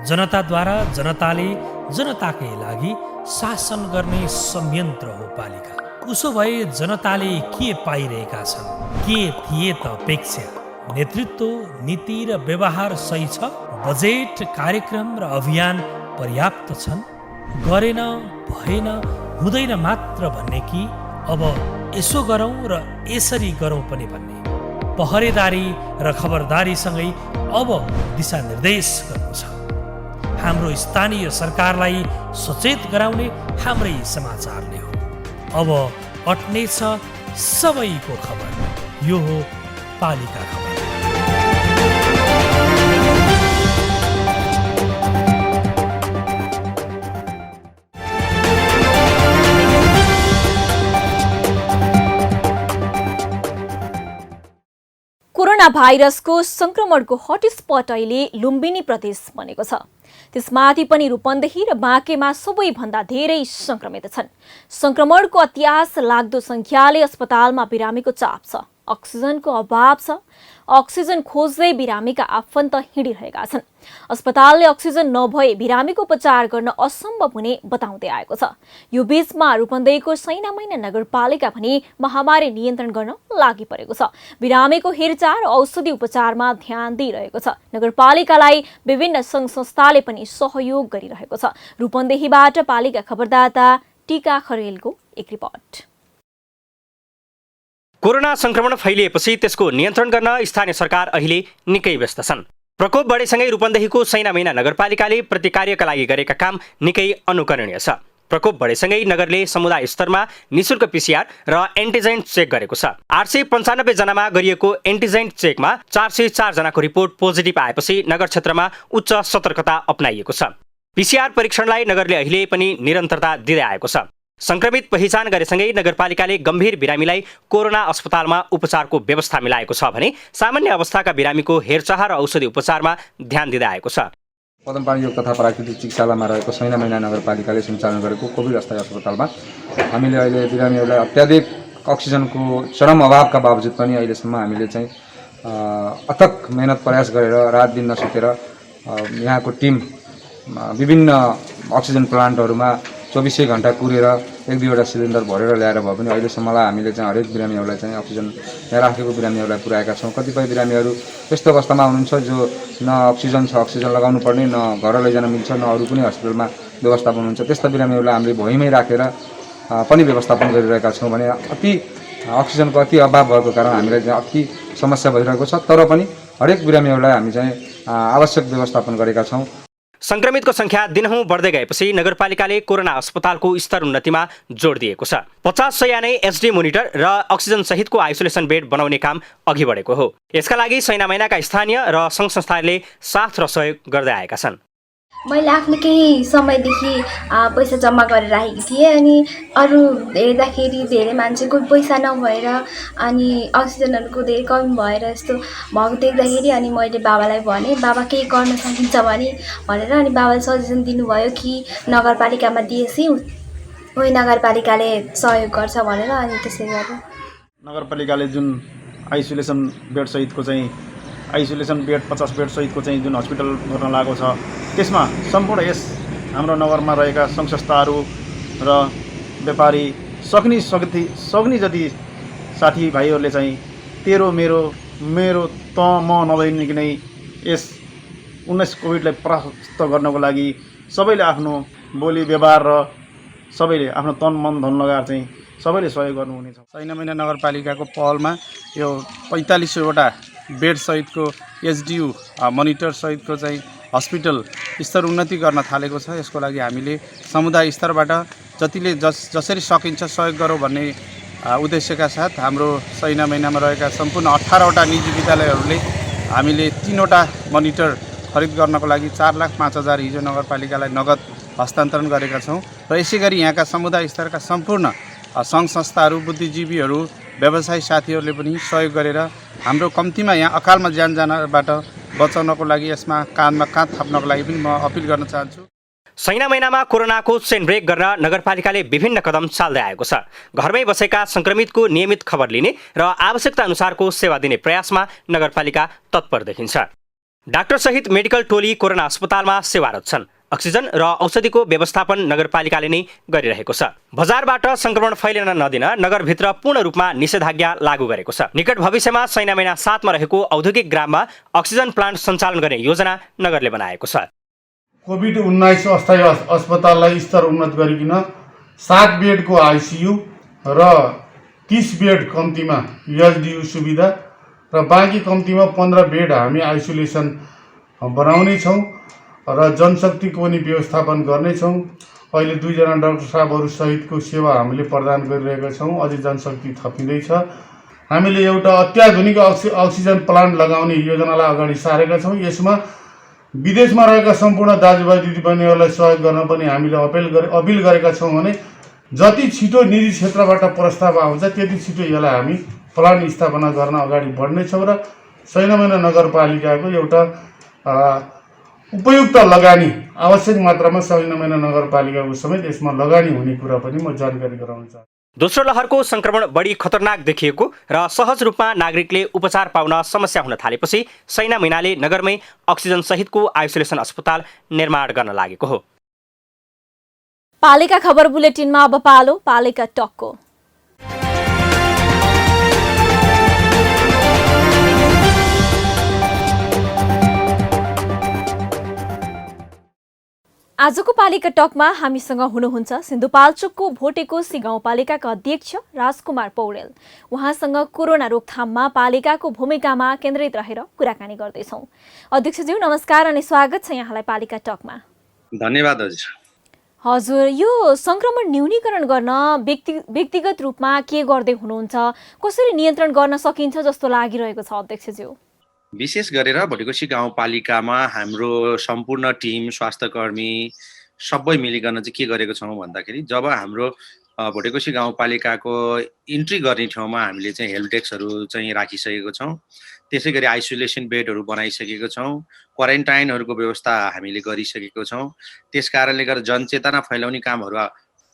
S2: जनताद्वारा जनताले जनताकै लागि शासन गर्ने संयन्त्र हो पालिका। उसो भए जनताले के पाइरहेका छन्, के थिए त अपेक्षा? नेतृत्व, नीति र व्यवहार सही छ? बजेट, कार्यक्रम र अभियान पर्याप्त छन्? गरेन, भएन, हुँदैन मात्र भन्ने कि अब यसो गरौँ र यसरी गरौँ पनि भन्ने? पहरेदारी र खबरदारीसँगै अब दिशानिर्देश गर्नु छ। हाम्रो स्थानीय सरकारलाई सचेत गराउने हाम्रै समाचारले हो। अब अट्नेछ सबैको खबर, यो हो पालिका खबर।
S1: कोरोना भाइरसको संक्रमणको हटस्पट अहिले लुम्बिनी प्रदेश बनेको छ। त्यसमाथि पनि रूपन्देही र बाँकेमा सबैभन्दा धेरै संक्रमित छन्। संक्रमणको अत्यास लाग्दो संख्याले अस्पतालमा बिरामीको चाप छ, अक्सिजनको अभाव छ। अक्सिजन खोज्दै बिरामीका आफन्त हिँडिरहेका छन्। अस्पतालले अक्सिजन नभए बिरामीको उपचार गर्न असम्भव हुने बताउँदै आएको छ। यो बीचमा रूपन्देहीको सैनामैना नगरपालिका पनि महामारी नियन्त्रण गर्न लागि परेको छ। बिरामीको हेरचाह र औषधि उपचारमा ध्यान दिइरहेको छ। नगरपालिकालाई विभिन्न सङ्घ संस्थाले पनि सहयोग गरिरहेको छ। रूपन्देहीबाट पालिका खबरदाता टीका खरेलको एक रिपोर्ट।
S3: कोरोना संक्रमण फैलिएपछि त्यसको नियन्त्रण गर्न स्थानीय सरकार अहिले निकै व्यस्त छन्। प्रकोप बढेसँगै रूपन्देहीको सैनामैना नगरपालिकाले प्रतिकार्यका लागि गरेका काम निकै अनुकरणीय छ। प्रकोप बढेसँगै नगरले समुदाय स्तरमा निशुल्क PCR र एन्टिजेन चेक गरेको छ। 895 जनामा गरिएको एन्टिजेन चेकमा 404 जनाको रिपोर्ट पोजिटिभ आएपछि नगर क्षेत्रमा उच्च सतर्कता अपनाइएको छ। PCR परीक्षणलाई नगरले अहिले पनि निरन्तरता दिँदै आएको छ। संक्रमित पहिचान गरेसँगै नगरपालिकाले गम्भीर बिरामीलाई कोरोना अस्पतालमा उपचारको व्यवस्था मिलाएको छ भने सामान्य अवस्थाका बिरामीको हेरचाह र औषधि उपचारमा ध्यान दिँदै आएको छ।
S18: पदमपानी योग तथा प्राकृतिक चिकित्सालयमा रहेको सैनामैना नगरपालिकाले सञ्चालन गरेको कोभिड अस्थायी अस्पतालमा हामीले अहिले बिरामीहरूलाई अत्याधिक अक्सिजनको चरम अभावका बावजुद पनि अहिलेसम्म हामीले चाहिँ अथक मेहनत प्रयास गरेर रात दिन नसुतेर यहाँको टिम विभिन्न अक्सिजन प्लान्टहरूमा 24 घण्टा कुरेर 1-2वटा सिलिन्डर भरेर ल्याएर भए पनि अहिलेसम्मलाई हामीले चाहिँ हरेक बिरामीहरूलाई चाहिँ अक्सिजन यहाँ राखेको बिरामीहरूलाई पुर्याएका छौँ। कतिपय बिरामीहरू यस्तो अवस्थामा हुनुहुन्छ जो न अक्सिजन छ, अक्सिजन लगाउनु पर्ने, न घर लैजान मिल्छ, न अरू कुनै हस्पिटलमा व्यवस्थापन हुन्छ। त्यस्ता बिरामीहरूलाई हामीले भुइँमै राखेर पनि व्यवस्थापन गरिरहेका छौँ भने अति अक्सिजनको अति अभाव भएको कारण हामीलाई चाहिँ अति समस्या भइरहेको छ। तर पनि हरेक बिरामीहरूलाई हामी चाहिँ आवश्यक व्यवस्थापन गरेका छौँ।
S3: संक्रमितको संख्या दिनहुँ बढ्दै गएपछि नगरपालिकाले कोरोना अस्पतालको स्तर उन्नतिमा जोड दिएको छ। 50 शैय्या नै HD मोनिटर र अक्सिजन सहितको आइसोलेसन बेड बनाउने काम अघि बढेको हो। यसका लागि सैनामैनाका स्थानीय र सङ्घ संस्थाले साथ र सहयोग गर्दै आएका छन्।
S19: मैले आफ्नो केही समयदेखि पैसा जम्मा गरेर राखेकी थिएँ अनि अरू हेर्दाखेरि धेरै मान्छेको पैसा नभएर अनि अक्सिजनहरूको धेरै कमी भएर यस्तो भएको देख्दाखेरि अनि मैले बाबालाई भने बाबा केही गर्न सकिन्छ भनेर अनि बाबाले सजेसन दिनुभयो कि नगरपालिकामा दिएपछि उही नगरपालिकाले सहयोग गर्छ भनेर अनि त्यसै गरेँ।
S14: नगरपालिकाले जुन आइसोलेसन बेड सहितको चाहिँ आइसोलेसन बेड 50 बेड सहितको चाहिँ जुन हस्पिटल गर्न लागेको छ त्यसमा सम्पूर्ण यस हाम्रो नगरमा रहेका सङ्घ संस्थाहरू र व्यापारी सक्ने जति साथीभाइहरूले चाहिँ तेरो मेरो त म नभइकन नै यस 19 कोभिडलाई परास्त गर्नको लागि सबैले आफ्नो बोली व्यवहार र सबैले आफ्नो तन मन धन लगाएर चाहिँ सबैले सहयोग गर्नुहुनेछ।
S20: सैनामैना नगरपालिकाको पहलमा यो 4500वटा बेड सहितको एचडियू मोनिटर सहितको चाहिँ हस्पिटल स्तर उन्नति गर्न थालेको छ। यसको लागि हामीले समुदाय स्तरबाट जसरी सकिन्छ सहयोग गरौँ भन्ने उद्देश्यका साथ हाम्रो सैनामैनामा रहेका सम्पूर्ण 18वटा निजी विद्यालयहरूले हामीले 3वटा मोनिटर खरिद गर्नको लागि 4,05,000 हिजो नगरपालिकालाई नगद हस्तान्तरण गरेका छौँ र यसै गरी यहाँका समुदाय स्तरका सम्पूर्ण सङ्घ संस्थाहरू बुद्धिजीवीहरू व्यवसायी साथीहरूले पनि सहयोग गरेर हाम्रो कम्तीमा यहाँ अकालमा ज्यान जानबाट बचाउनको लागि यसमा काँधमा काँध थप्नको लागि पनि म अपिल गर्न चाहन्छु।
S3: सैना महिनामा कोरोनाको चेन ब्रेक गर्न नगरपालिकाले विभिन्न कदम चाल्दै आएको छ। घरमै बसेका संक्रमितको नियमित खबर लिने र आवश्यकता अनुसारको सेवा दिने प्रयासमा नगरपालिका तत्पर देखिन्छ। डाक्टर सहित मेडिकल टोली कोरोना अस्पतालमा सेवारत छन्। अक्सिजन र औषधिको व्यवस्थापन नगरपालिकाले नै गरिरहेको छ। बजारबाट संक्रमण फैलिन नदिन नगरभित्र पूर्ण रूपमा निषेधाज्ञा लागू गरेको छ। निकट भविष्यमा सैनामैना 7 मा रहेको औद्योगिक ग्राममा अक्सिजन प्लान्ट सञ्चालन गर्ने योजना नगरले बनाएको छ।
S13: कोभिड-19 अस्थायी अस्पताललाई स्तर उन्नत गरिकन 7 बेडको आइसियु र 30 बेड कम्तीमा एचडियु सुविधा र बाँकी कम्तीमा 15 बेड हामी आइसोलेसन बनाउने छौँ र जनशक्तिको पनि व्यवस्थापन गर्नेछौँ। अहिले 2 जना डाक्टर साहबहरू सहितको सेवा हामीले प्रदान गरिरहेका छौँ। अझै जनशक्ति थपिँदैछ। हामीले एउटा अत्याधुनिक अक्सिजन प्लान्ट लगाउने योजनालाई अगाडि सारेका छौँ। यसमा विदेशमा रहेका सम्पूर्ण दाजुभाइ दिदीबहिनीहरूलाई सहयोग गर्न पनि हामीले अपिल गरेका छौँ भने जति छिटो निजी क्षेत्रबाट प्रस्ताव आउँछ त्यति छिटो यसलाई हामी प्लान्ट स्थापना गर्न अगाडि बढ्नेछौँ र सैनामैना नगरपालिकाको एउटा उपयुक्त लगानी आवश्यक मात्रामा सैनामैना नगरपालिकाको समेत यसमा लगानी हुने कुरा पनि म जानकारी गराउन चाहन्छु।
S3: दोस्रो लहरको संक्रमण बढी खतरनाक देखिएको र सहज रूपमा नागरिकले उपचार पाउन समस्या हुन थालेपछि सैनामैनाले नगरमै अक्सिजन सहितको आइसोलेसन अस्पताल निर्माण गर्न लागेको हो।
S1: पालिका खबर बुलेटिनमा अब पालो पालिका टकको। आजको पालिका टकमा हामीसँग हुनुहुन्छ सिन्धुपाल्चोकको भोटेकोशी गाउँपालिकाका अध्यक्ष राजकुमार पौडेल। उहाँसँग कोरोना रोकथाममा पालिकाको भूमिकामा केन्द्रित रहेर कुराकानी गर्दैछौँ। अध्यक्षज्यू नमस्कार अनि स्वागत छ यहाँलाई पालिका टकमा।
S21: धन्यवाद
S1: हजुर, यो संक्रमण न्यूनीकरण गर्न व्यक्तिगत रूपमा के गर्दै हुनुहुन्छ, कसरी नियन्त्रण गर्न सकिन्छ जस्तो लागिरहेको छ अध्यक्षज्यू?
S21: विशेष गरेर भोटेकोशी गाउँपालिकामा हाम्रो सम्पूर्ण टिम स्वास्थ्यकर्मी सबै मिलिकन चाहिँ के गरेको छौँ भन्दाखेरि जब हाम्रो भोटेकोशी गाउँपालिकाको इन्ट्री गर्ने ठाउँमा हामीले चाहिँ हेल्प डेस्कहरू चाहिँ राखिसकेको छौँ। त्यसै गरी आइसोलेसन बेडहरू बनाइसकेको छौँ। क्वारेन्टाइनहरूको व्यवस्था हामीले गरिसकेको छौँ। त्यस कारणले गर्दा जनचेतना फैलाउने कामहरू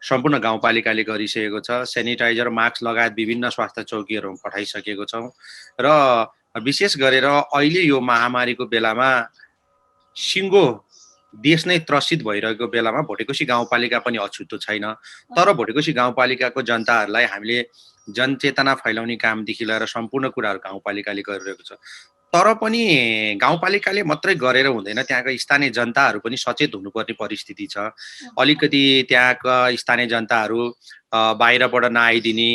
S21: सम्पूर्ण गाउँपालिकाले गरिसकेको छ। सेनिटाइजर मास्क लगायत विभिन्न स्वास्थ्य चौकीहरू पठाइसकेको छौँ र विशेष गरेर अहिले यो महामारीको बेलामा सिङ्गो देश नै त्रसित भइरहेको बेलामा भोटेकोशी गाउँपालिका पनि अछुतो छैन। तर भोटेकोशी गाउँपालिकाको जनताहरूलाई हामीले जनचेतना फैलाउने कामदेखि लिएर सम्पूर्ण कुराहरू गाउँपालिकाले गरिरहेको छ। तर पनि गाउँपालिकाले मात्रै गरेर हुँदैन, त्यहाँका स्थानीय जनताहरू पनि सचेत हुनुपर्ने परिस्थिति छ। अलिकति त्यहाँका स्थानीय जनताहरू बाहिरबाट नआइदिने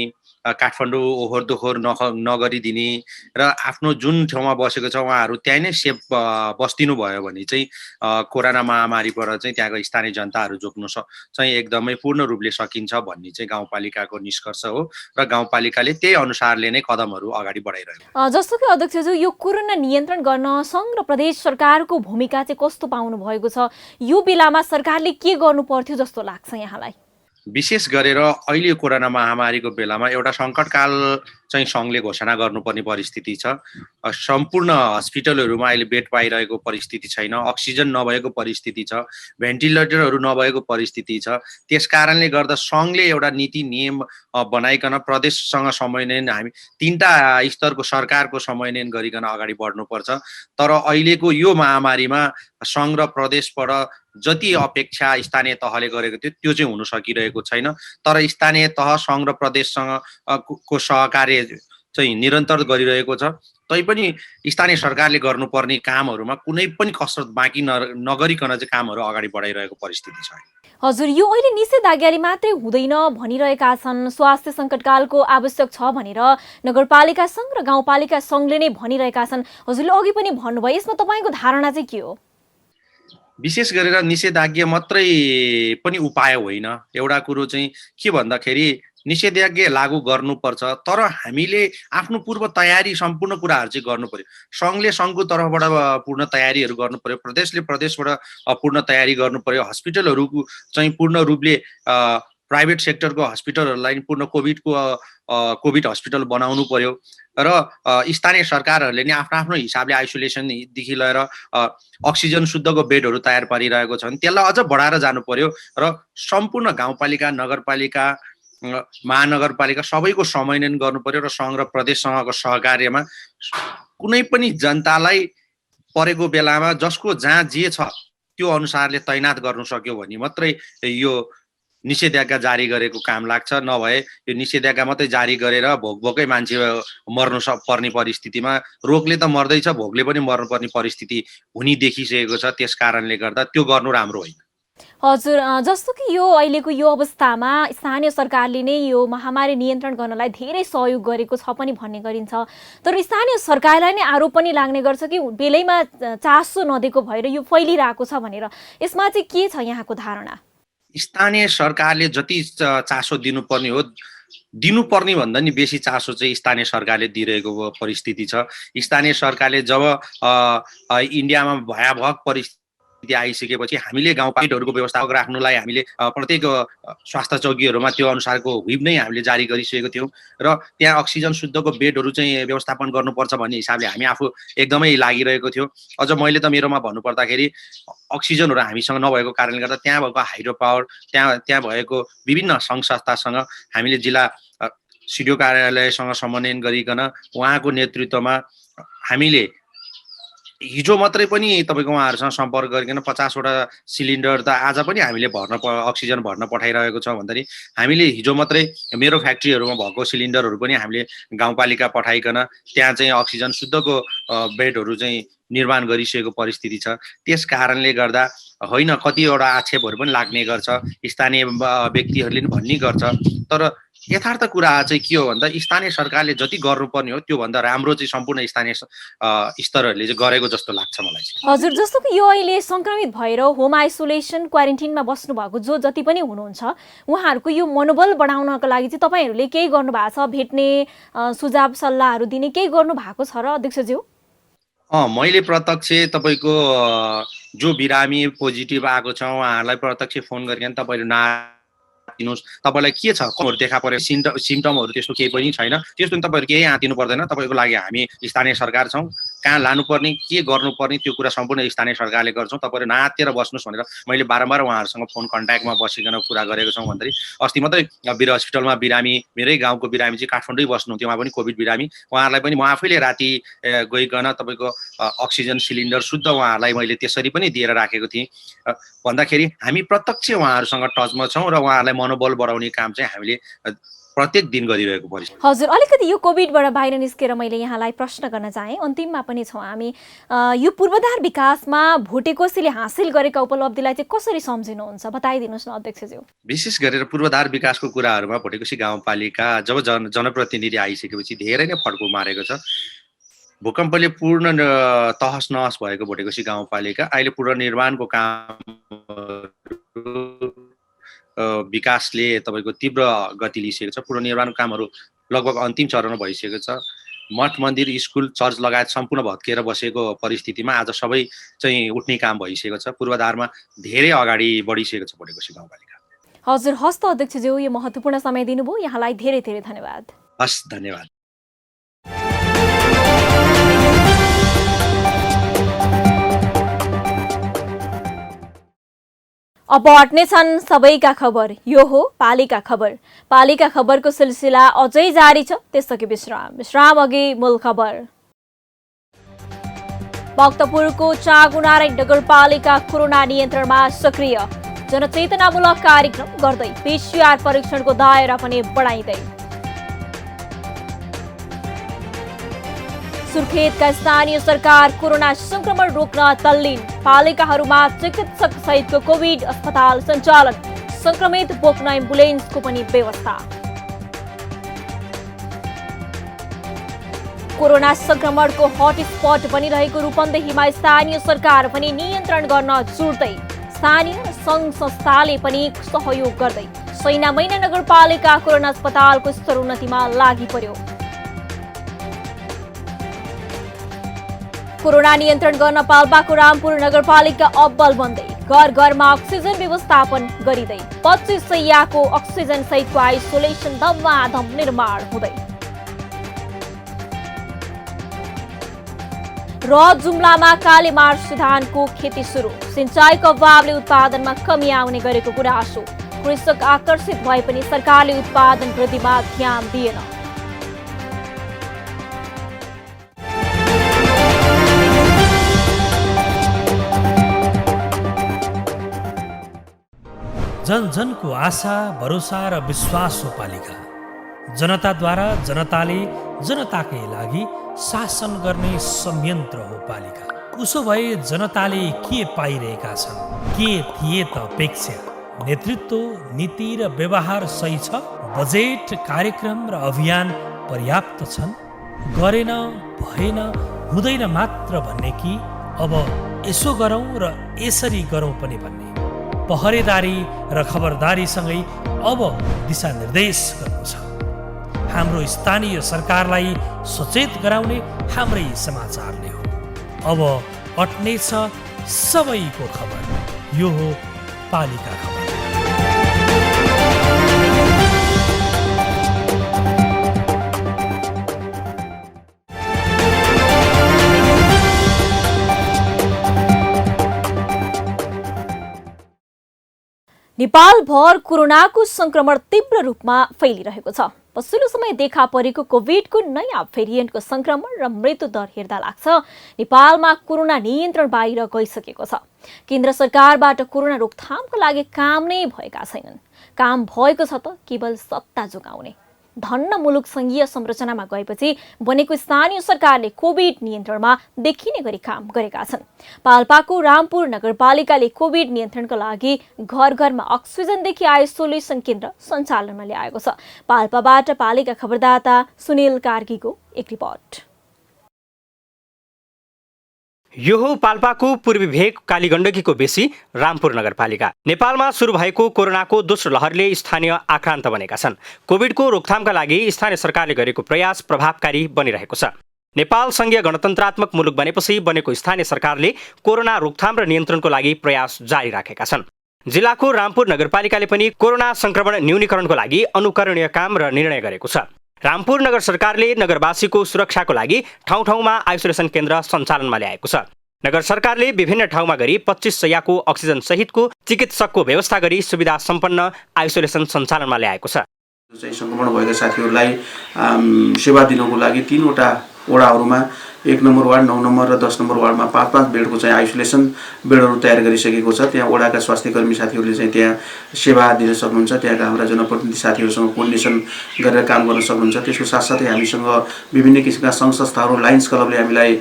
S21: काठमाडौँ ओहोर दोहोर नगरिदिने र आफ्नो जुन ठाउँमा बसेको छ उहाँहरू त्यहीँ नै सेफ बस्दिनु भयो भने चाहिँ कोरोना महामारीबाट चाहिँ त्यहाँको स्थानीय जनताहरू जोग्नु चाहिँ एकदमै पूर्ण रूपले सकिन्छ भन्ने चाहिँ गाउँपालिकाको निष्कर्ष हो र गाउँपालिकाले त्यही अनुसारले नै कदमहरू अगाडि बढाइरहेको।
S1: जस्तो कि अध्यक्षज्यू यो कोरोना नियन्त्रण गर्न सङ्घ र प्रदेश सरकारको भूमिका चाहिँ कस्तो पाउनु भएको छ? यो बेलामा सरकारले के गर्नु पर्थ्यो जस्तो लाग्छ यहाँलाई?
S21: विशेष गरेर अहिले कोरोना महामारीको बेलामा एउटा सङ्कटकाल चाहिँ सङ्घले घोषणा गर्नुपर्ने परिस्थिति छ। सम्पूर्ण हस्पिटलहरूमा अहिले बेड पाइरहेको परिस्थिति छैन, अक्सिजन नभएको परिस्थिति छ, भेन्टिलेटरहरू नभएको परिस्थिति छ। त्यस कारणले गर्दा सङ्घले एउटा नीति नियम बनाइकन प्रदेशसँग समन्वयन हामी तीनटा स्तरको सरकारको समन्वयन गरिकन अगाडि बढ्नुपर्छ। तर अहिलेको यो महामारीमा सङ्घ र प्रदेशबाट जति अपेक्षा स्थानीय तहले गरेको थियो त्यो चाहिँ हुन सकिरहेको छैन। तर स्थानीय तह सङ्घ र प्रदेशसँग को सहकार्य चाहिँ निरन्तर गरिरहेको छ। तैपनि स्थानीय सरकारले गर्नुपर्ने कामहरूमा कुनै पनि कसरत बाँकी नगरिकन चाहिँ कामहरू अगाडि बढाइरहेको परिस्थिति छ।
S1: हजुर, यो अहिले निषेधाज्ञाले मात्रै हुँदैन भनिरहेका छन्, स्वास्थ्य सङ्कटकालको आवश्यक छ भनेर नगरपालिका सङ्घ र गाउँपालिका सङ्घले नै भनिरहेका छन्। हजुरले अघि पनि भन्नुभयो, यसमा तपाईँको धारणा चाहिँ के हो?
S21: विशेष गरेर निषेधाज्ञा मात्रै पनि उपाय होइन। एउटा कुरो चाहिँ के भन्दाखेरि निषेधाज्ञा लागू गर्नुपर्छ, तर हामीले आफ्नो पूर्व तयारी सम्पूर्ण कुराहरू चाहिँ गर्नु पर्यो। सङ्घले सङ्घको तर्फबाट पूर्ण तयारीहरू गर्नु पर्यो, प्रदेशले प्रदेशबाट पूर्ण तयारी गर्नु पर्यो, हस्पिटलहरू चाहिँ पूर्ण रूपले प्राइभेट सेक्टरको हस्पिटलहरूलाई पूर्ण कोभिड हस्पिटल बनाउनु पर्यो र स्थानीय सरकारहरूले नि आफ्नो आफ्नो हिसाबले आइसोलेसनदेखि लिएर अक्सिजन शुद्धको बेडहरू तयार पारिरहेको छन्, त्यसलाई अझ बढाएर जानु पर्यो र सम्पूर्ण गाउँपालिका, नगरपालिका, महानगरपालिका सबैको समन्वयन गर्नु पर्यो र सङ्घ र प्रदेशसँगको सहकार्यमा कुनै पनि जनतालाई परेको बेलामा जसको जहाँ जे छ त्यो अनुसारले तैनात गर्नु सक्यो भने मात्रै यो निषेधाज्ञा जारी गरेको काम लाग्छ। नभए यो निषेधाज्ञा मात्रै जारी गरेर भोकै मान्छे मर्नु पर्ने परिस्थितिमा रोगले त मर्दैछ, भोकले पनि मर्नुपर्ने परिस्थिति हुने देखिसकेको छ। त्यस कारणले गर्दा त्यो गर्नु राम्रो होइन।
S1: हजुर, जस्तो कि यो अहिलेको यो अवस्थामा स्थानीय सरकारले नै यो महामारी नियन्त्रण गर्नलाई धेरै सहयोग गरेको छ पनि भन्ने गरिन्छ, तर स्थानीय सरकारलाई नै आरोप पनि लाग्ने गर्छ कि बेलैमा चासो नदिएको भएर यो फैलिरहेको छ भनेर। यसमा चाहिँ के छ यहाँको धारणा?
S21: स्थानीय सरकारले जति चासो दिनुपर्ने हो, दिनुपर्ने भन्दा नि बेसी चासो चाहिँ स्थानीय सरकारले दिइरहेको परिस्थिति छ। स्थानीय सरकारले जब इन्डियामा भयावह परिस्थिति आइसकेपछि हामीले गाउँपालिकाहरूको व्यवस्था राख्नुलाई हामीले प्रत्येक स्वास्थ्य चौकीहरूमा त्यो अनुसारको व्हिप नै हामीले जारी गरिसकेको थियौँ र त्यहाँ अक्सिजन शुद्धको बेडहरू चाहिँ व्यवस्थापन गर्नुपर्छ भन्ने हिसाबले हामी आफू एकदमै लागिरहेको थियो। अझ मैले त मेरोमा भन्नुपर्दाखेरि अक्सिजनहरू हामीसँग नभएको कारणले गर्दा त्यहाँ भएको हाइड्रो पावर, त्यहाँ भएको विभिन्न सङ्घ संस्थासँग हामीले जिल्ला सिडिओ कार्यालयसँग समन्वयन गरिकन उहाँको नेतृत्वमा हामीले हिजो मात्रै पनि तपाईँको उहाँहरूसँग सम्पर्क गरिकन 50वटा सिलिन्डर त आज पनि हामीले अक्सिजन भर्न पठाइरहेको छौँ। भन्दाखेरि हामीले हिजो मात्रै मेरो फ्याक्ट्रीहरूमा भएको सिलिन्डरहरू पनि हामीले गाउँपालिका पठाइकन त्यहाँ चाहिँ अक्सिजन शुद्धको बेडहरू चाहिँ निर्माण गरिसकेको परिस्थिति छ। त्यस कारणले गर्दा होइन, कतिवटा आक्षेपहरू पनि लाग्ने गर्छ, स्थानीय व्यक्तिहरूले पनि भन्ने गर्छ, तर यथार्थ कुरा चाहिँ के हो भन्दा स्थानीय सरकारले जति गर्नुपर्ने हो त्योभन्दा राम्रो चाहिँ सम्पूर्ण स्थानीय स्तरहरूले चाहिँ गरेको जस्तो लाग्छ मलाई चाहिँ।
S1: हजुर, जस्तो कि यो अहिले सङ्क्रमित भएर होम आइसोलेसन क्वारेन्टिनमा बस्नु भएको जो जति पनि हुनुहुन्छ उहाँहरूको यो मनोबल बढाउनको लागि चाहिँ तपाईँहरूले केही गर्नु भएको छ? भेट्ने सुझाव सल्लाहहरू दिने केही गर्नु भएको छ र अध्यक्षज्यू?
S21: मैले प्रत्यक्ष तपाईँको जो बिरामी पोजिटिभ आएको छ उहाँहरूलाई प्रत्यक्ष फोन गरिकन तपाईँहरू दिनुहोस्, तपाईँलाई के छ, कमहरू देखा पऱ्यो, सिम्टमहरू त्यस्तो केही पनि छैन, त्यस्तो पनि तपाईँहरू केही आँतिनु पर्दैन। तपाईँको लागि हामी स्थानीय सरकार छौँ, कहाँ लानुपर्ने के गर्नुपर्ने त्यो कुरा सम्पूर्ण स्थानीय सरकारले गर्छौँ, तपाईँहरू नआत्तिएर बस्नुहोस् भनेर मैले बारम्बार उहाँहरूसँग फोन कन्ट्याक्टमा बसिकन कुरा गरेको छौँ। भन्दाखेरि अस्ति मात्रै वीर हस्पिटलमा बिरामी, मेरै गाउँको बिरामी चाहिँ काठमाडौँ बस्नुहुन्थ्यो, उहाँ पनि कोभिड बिरामी, उहाँहरूलाई पनि म आफैले राति गइकन तपाईँको अक्सिजन सिलिन्डर शुद्ध उहाँहरूलाई मैले त्यसरी पनि दिएर राखेको थिएँ। भन्दाखेरि हामी प्रत्यक्ष उहाँहरूसँग टचमा छौँ र उहाँहरूलाई मनोबल बढाउने काम चाहिँ हामीले प्रत्येक दिन गरिरहेको परिस्थिति।
S1: हजुर, अलिकति यो कोभिडबाट बाहिर निस्केर मैले यहाँलाई प्रश्न गर्न चाहेँ, अन्तिममा पनि छौँ हामी, यो पूर्वाधार विकासमा भुटेकोसीले हासिल गरेका उपलब्धिलाई चाहिँ कसरी सम्झिनुहुन्छ, बताइदिनुहोस् न अध्यक्षज्यू।
S21: विशेष गरेर पूर्वाधार विकासको कुराहरूमा भुटेकोसी गाउँपालिका जब जनप्रतिनिधि आइसकेपछि धेरै नै फड्को मारेको छ। भूकम्पले पूर्ण तहस नहस भएको भुटेकोसी गाउँपालिका अहिले पुनर्निर्माणको काम विकासले तपाईँको तीव्र गति लिइसकेको छ। पुनर्निर्माणको कामहरू लगभग अन्तिम चरणमा भइसकेको छ। मठ मन्दिर स्कुल चर्च लगायत सम्पूर्ण भत्किएर बसेको परिस्थितिमा आज सबै चाहिँ उठ्ने काम भइसकेको छ। पूर्वाधारमा धेरै अगाडि बढिसकेको छ भुटेकोसी गाउँपालिका।
S1: हजुर, हस् त अध्यक्षज्यू, यो महत्त्वपूर्ण समय दिनुभयो, यहाँलाई धेरै धेरै धन्यवाद।
S21: हस्, धन्यवाद।
S1: अब हट्ने छन् सबैका खबर, यो हो पालिका खबर। पालिका खबरको सिलसिला अझै जारी छ, त्यसअघि विश्राम अघि मूल खबर। भक्तपुरको चाँगुनारायण नगरपालिका कोरोना नियन्त्रणमा सक्रिय, जनचेतनामूलक कार्यक्रम गर्दै PCR परीक्षणको दायरा पनि बढाइँदै। सुर्खेतका स्थानीय सरकार कोरोना संक्रमण रोक्न तल्लीन, पालिकाहरूमा चिकित्सक सहितको कोभिड अस्पताल सञ्चालन, संक्रमित बोक्न एम्बुलेन्सको पनि व्यवस्था। कोरोना संक्रमणको हटस्पट बनिरहेको रूपन्देहीमा स्थानीय सरकार पनि नियन्त्रण गर्न जुट्दै, स्थानीय सङ्घ संस्थाले पनि सहयोग गर्दै सैनामैना नगरपालिका कोरोना अस्पतालको स्तरोन्नतिमा लागि पर्यो। कोरोना नियन्त्रण गर्न पाल्पाको रामपुर नगरपालिका अब्बल बन्दै, घर घरमा अक्सिजन व्यवस्थापन गरिँदै 25 शैय्याको अक्सिजन सहितको आइसोलेसन धमाधम निर्माण हुँदै। र जुम्लामा कालेमार्च धानको खेती सुरु, सिंचाईको अभावले उत्पादनमा कमी आउने गरेको गुनासो, कृषक आकर्षित भए पनि सरकारले उत्पादन वृद्धिमा ध्यान दिएन।
S2: जन जनको आशा, भरोसा र विश्वास हो पालिका। जनताद्वारा जनताले जनताकै लागि शासन गर्ने संयन्त्र हो पालिका। उसो भए जनताले के पाइरहेका छन्, के थिए त अपेक्षा? नेतृत्व, नीति र व्यवहार सही छ? बजेट, कार्यक्रम र अभियान पर्याप्त छन्? गरेन, भएन, हुँदैन मात्र भन्ने कि अब यसो गरौँ र यसरी गरौँ पनि भन्ने? पहरेदारी र खबरदारीसँगै अब दिशानिर्देश गर्नु छ। हाम्रो स्थानीय सरकारलाई सचेत गराउने हाम्रै समाचारले हो। अब अट्ने छ सबैको खबर, यो हो पालिका खबर।
S1: नेपालभर कोरोनाको संक्रमण तीव्र रूपमा फैलिरहेको छ। पछिल्लो समय देखा परेको कोभिडको नयाँ भेरिएन्टको संक्रमण र मृत्युदर हेर्दा लाग्छ नेपालमा कोरोना नियन्त्रण बाहिर गइसकेको छ। केन्द्र सरकारबाट कोरोना रोकथामको लागि काम नै भएका छैनन्। काम भएको छ त केवल सत्ता जोगाउने। धन्न मुलुक संघीय संरचनामा गएपछि बनेको स्थानीय सरकारले कोभिड नियन्त्रणमा देखिने गरी काम गरेका छन्। पाल्पाको रामपुर नगरपालिकाले कोभिड नियन्त्रणका लागि घर घरमा अक्सिजनदेखि आइसोलेसन केन्द्र सञ्चालनमा ल्याएको छ। पाल्पाबाट पालिका खबरदाता सुनिल कार्कीको एक रिपोर्ट।
S3: यो हो पाल्पाको पूर्वी भेग कालीगण्डकीको बेसी रामपुर नगरपालिका। नेपालमा सुरु भएको कोरोनाको दोस्रो लहरले स्थानीय आक्रान्त बनेका छन्। कोभिडको रोकथामका लागि स्थानीय सरकारले गरेको प्रयास प्रभावकारी बनिरहेको छ। नेपाल संघीय गणतन्त्रात्मक मुलुक बनेपछि बनेको स्थानीय सरकारले कोरोना रोकथाम र नियन्त्रणको लागि प्रयास जारी राखेका छन्। जिल्लाको रामपुर नगरपालिकाले पनि कोरोना संक्रमण न्यूनीकरणको लागि अनुकरणीय काम र निर्णय गरेको छ। रामपुर नगर सरकारले नगरवासीको सुरक्षाको लागि ठाउँ ठाउँमा आइसोलेसन केन्द्र सञ्चालनमा ल्याएको छ। नगर सरकारले विभिन्न ठाउँमा गरी 25 शैय्याको अक्सिजन सहितको चिकित्सकको व्यवस्था गरी सुविधा सम्पन्न आइसोलेसन सञ्चालनमा ल्याएको छ।
S4: संक्रमण भएका साथीहरूलाई सेवा दिनको लागि 3वटा वडाहरूमा 1 नम्बर वार्ड, 9 नम्बर र 10 नम्बर वार्डमा 5-5 बेडको चाहिँ आइसोलेसन बेडहरू तयार गरिसकेको छ। त्यहाँ वडाका स्वास्थ्यकर्मी साथीहरूले चाहिँ त्यहाँ सेवा दिन सक्नुहुन्छ। त्यहाँका हाम्रा जनप्रतिनिधि साथीहरूसँग कोर्डिनेसन गरेर काम गर्न सक्नुहुन्छ। त्यसको साथसाथै हामीसँग विभिन्न किसिमका सङ्घ संस्थाहरू, लायन्स क्लबले हामीलाई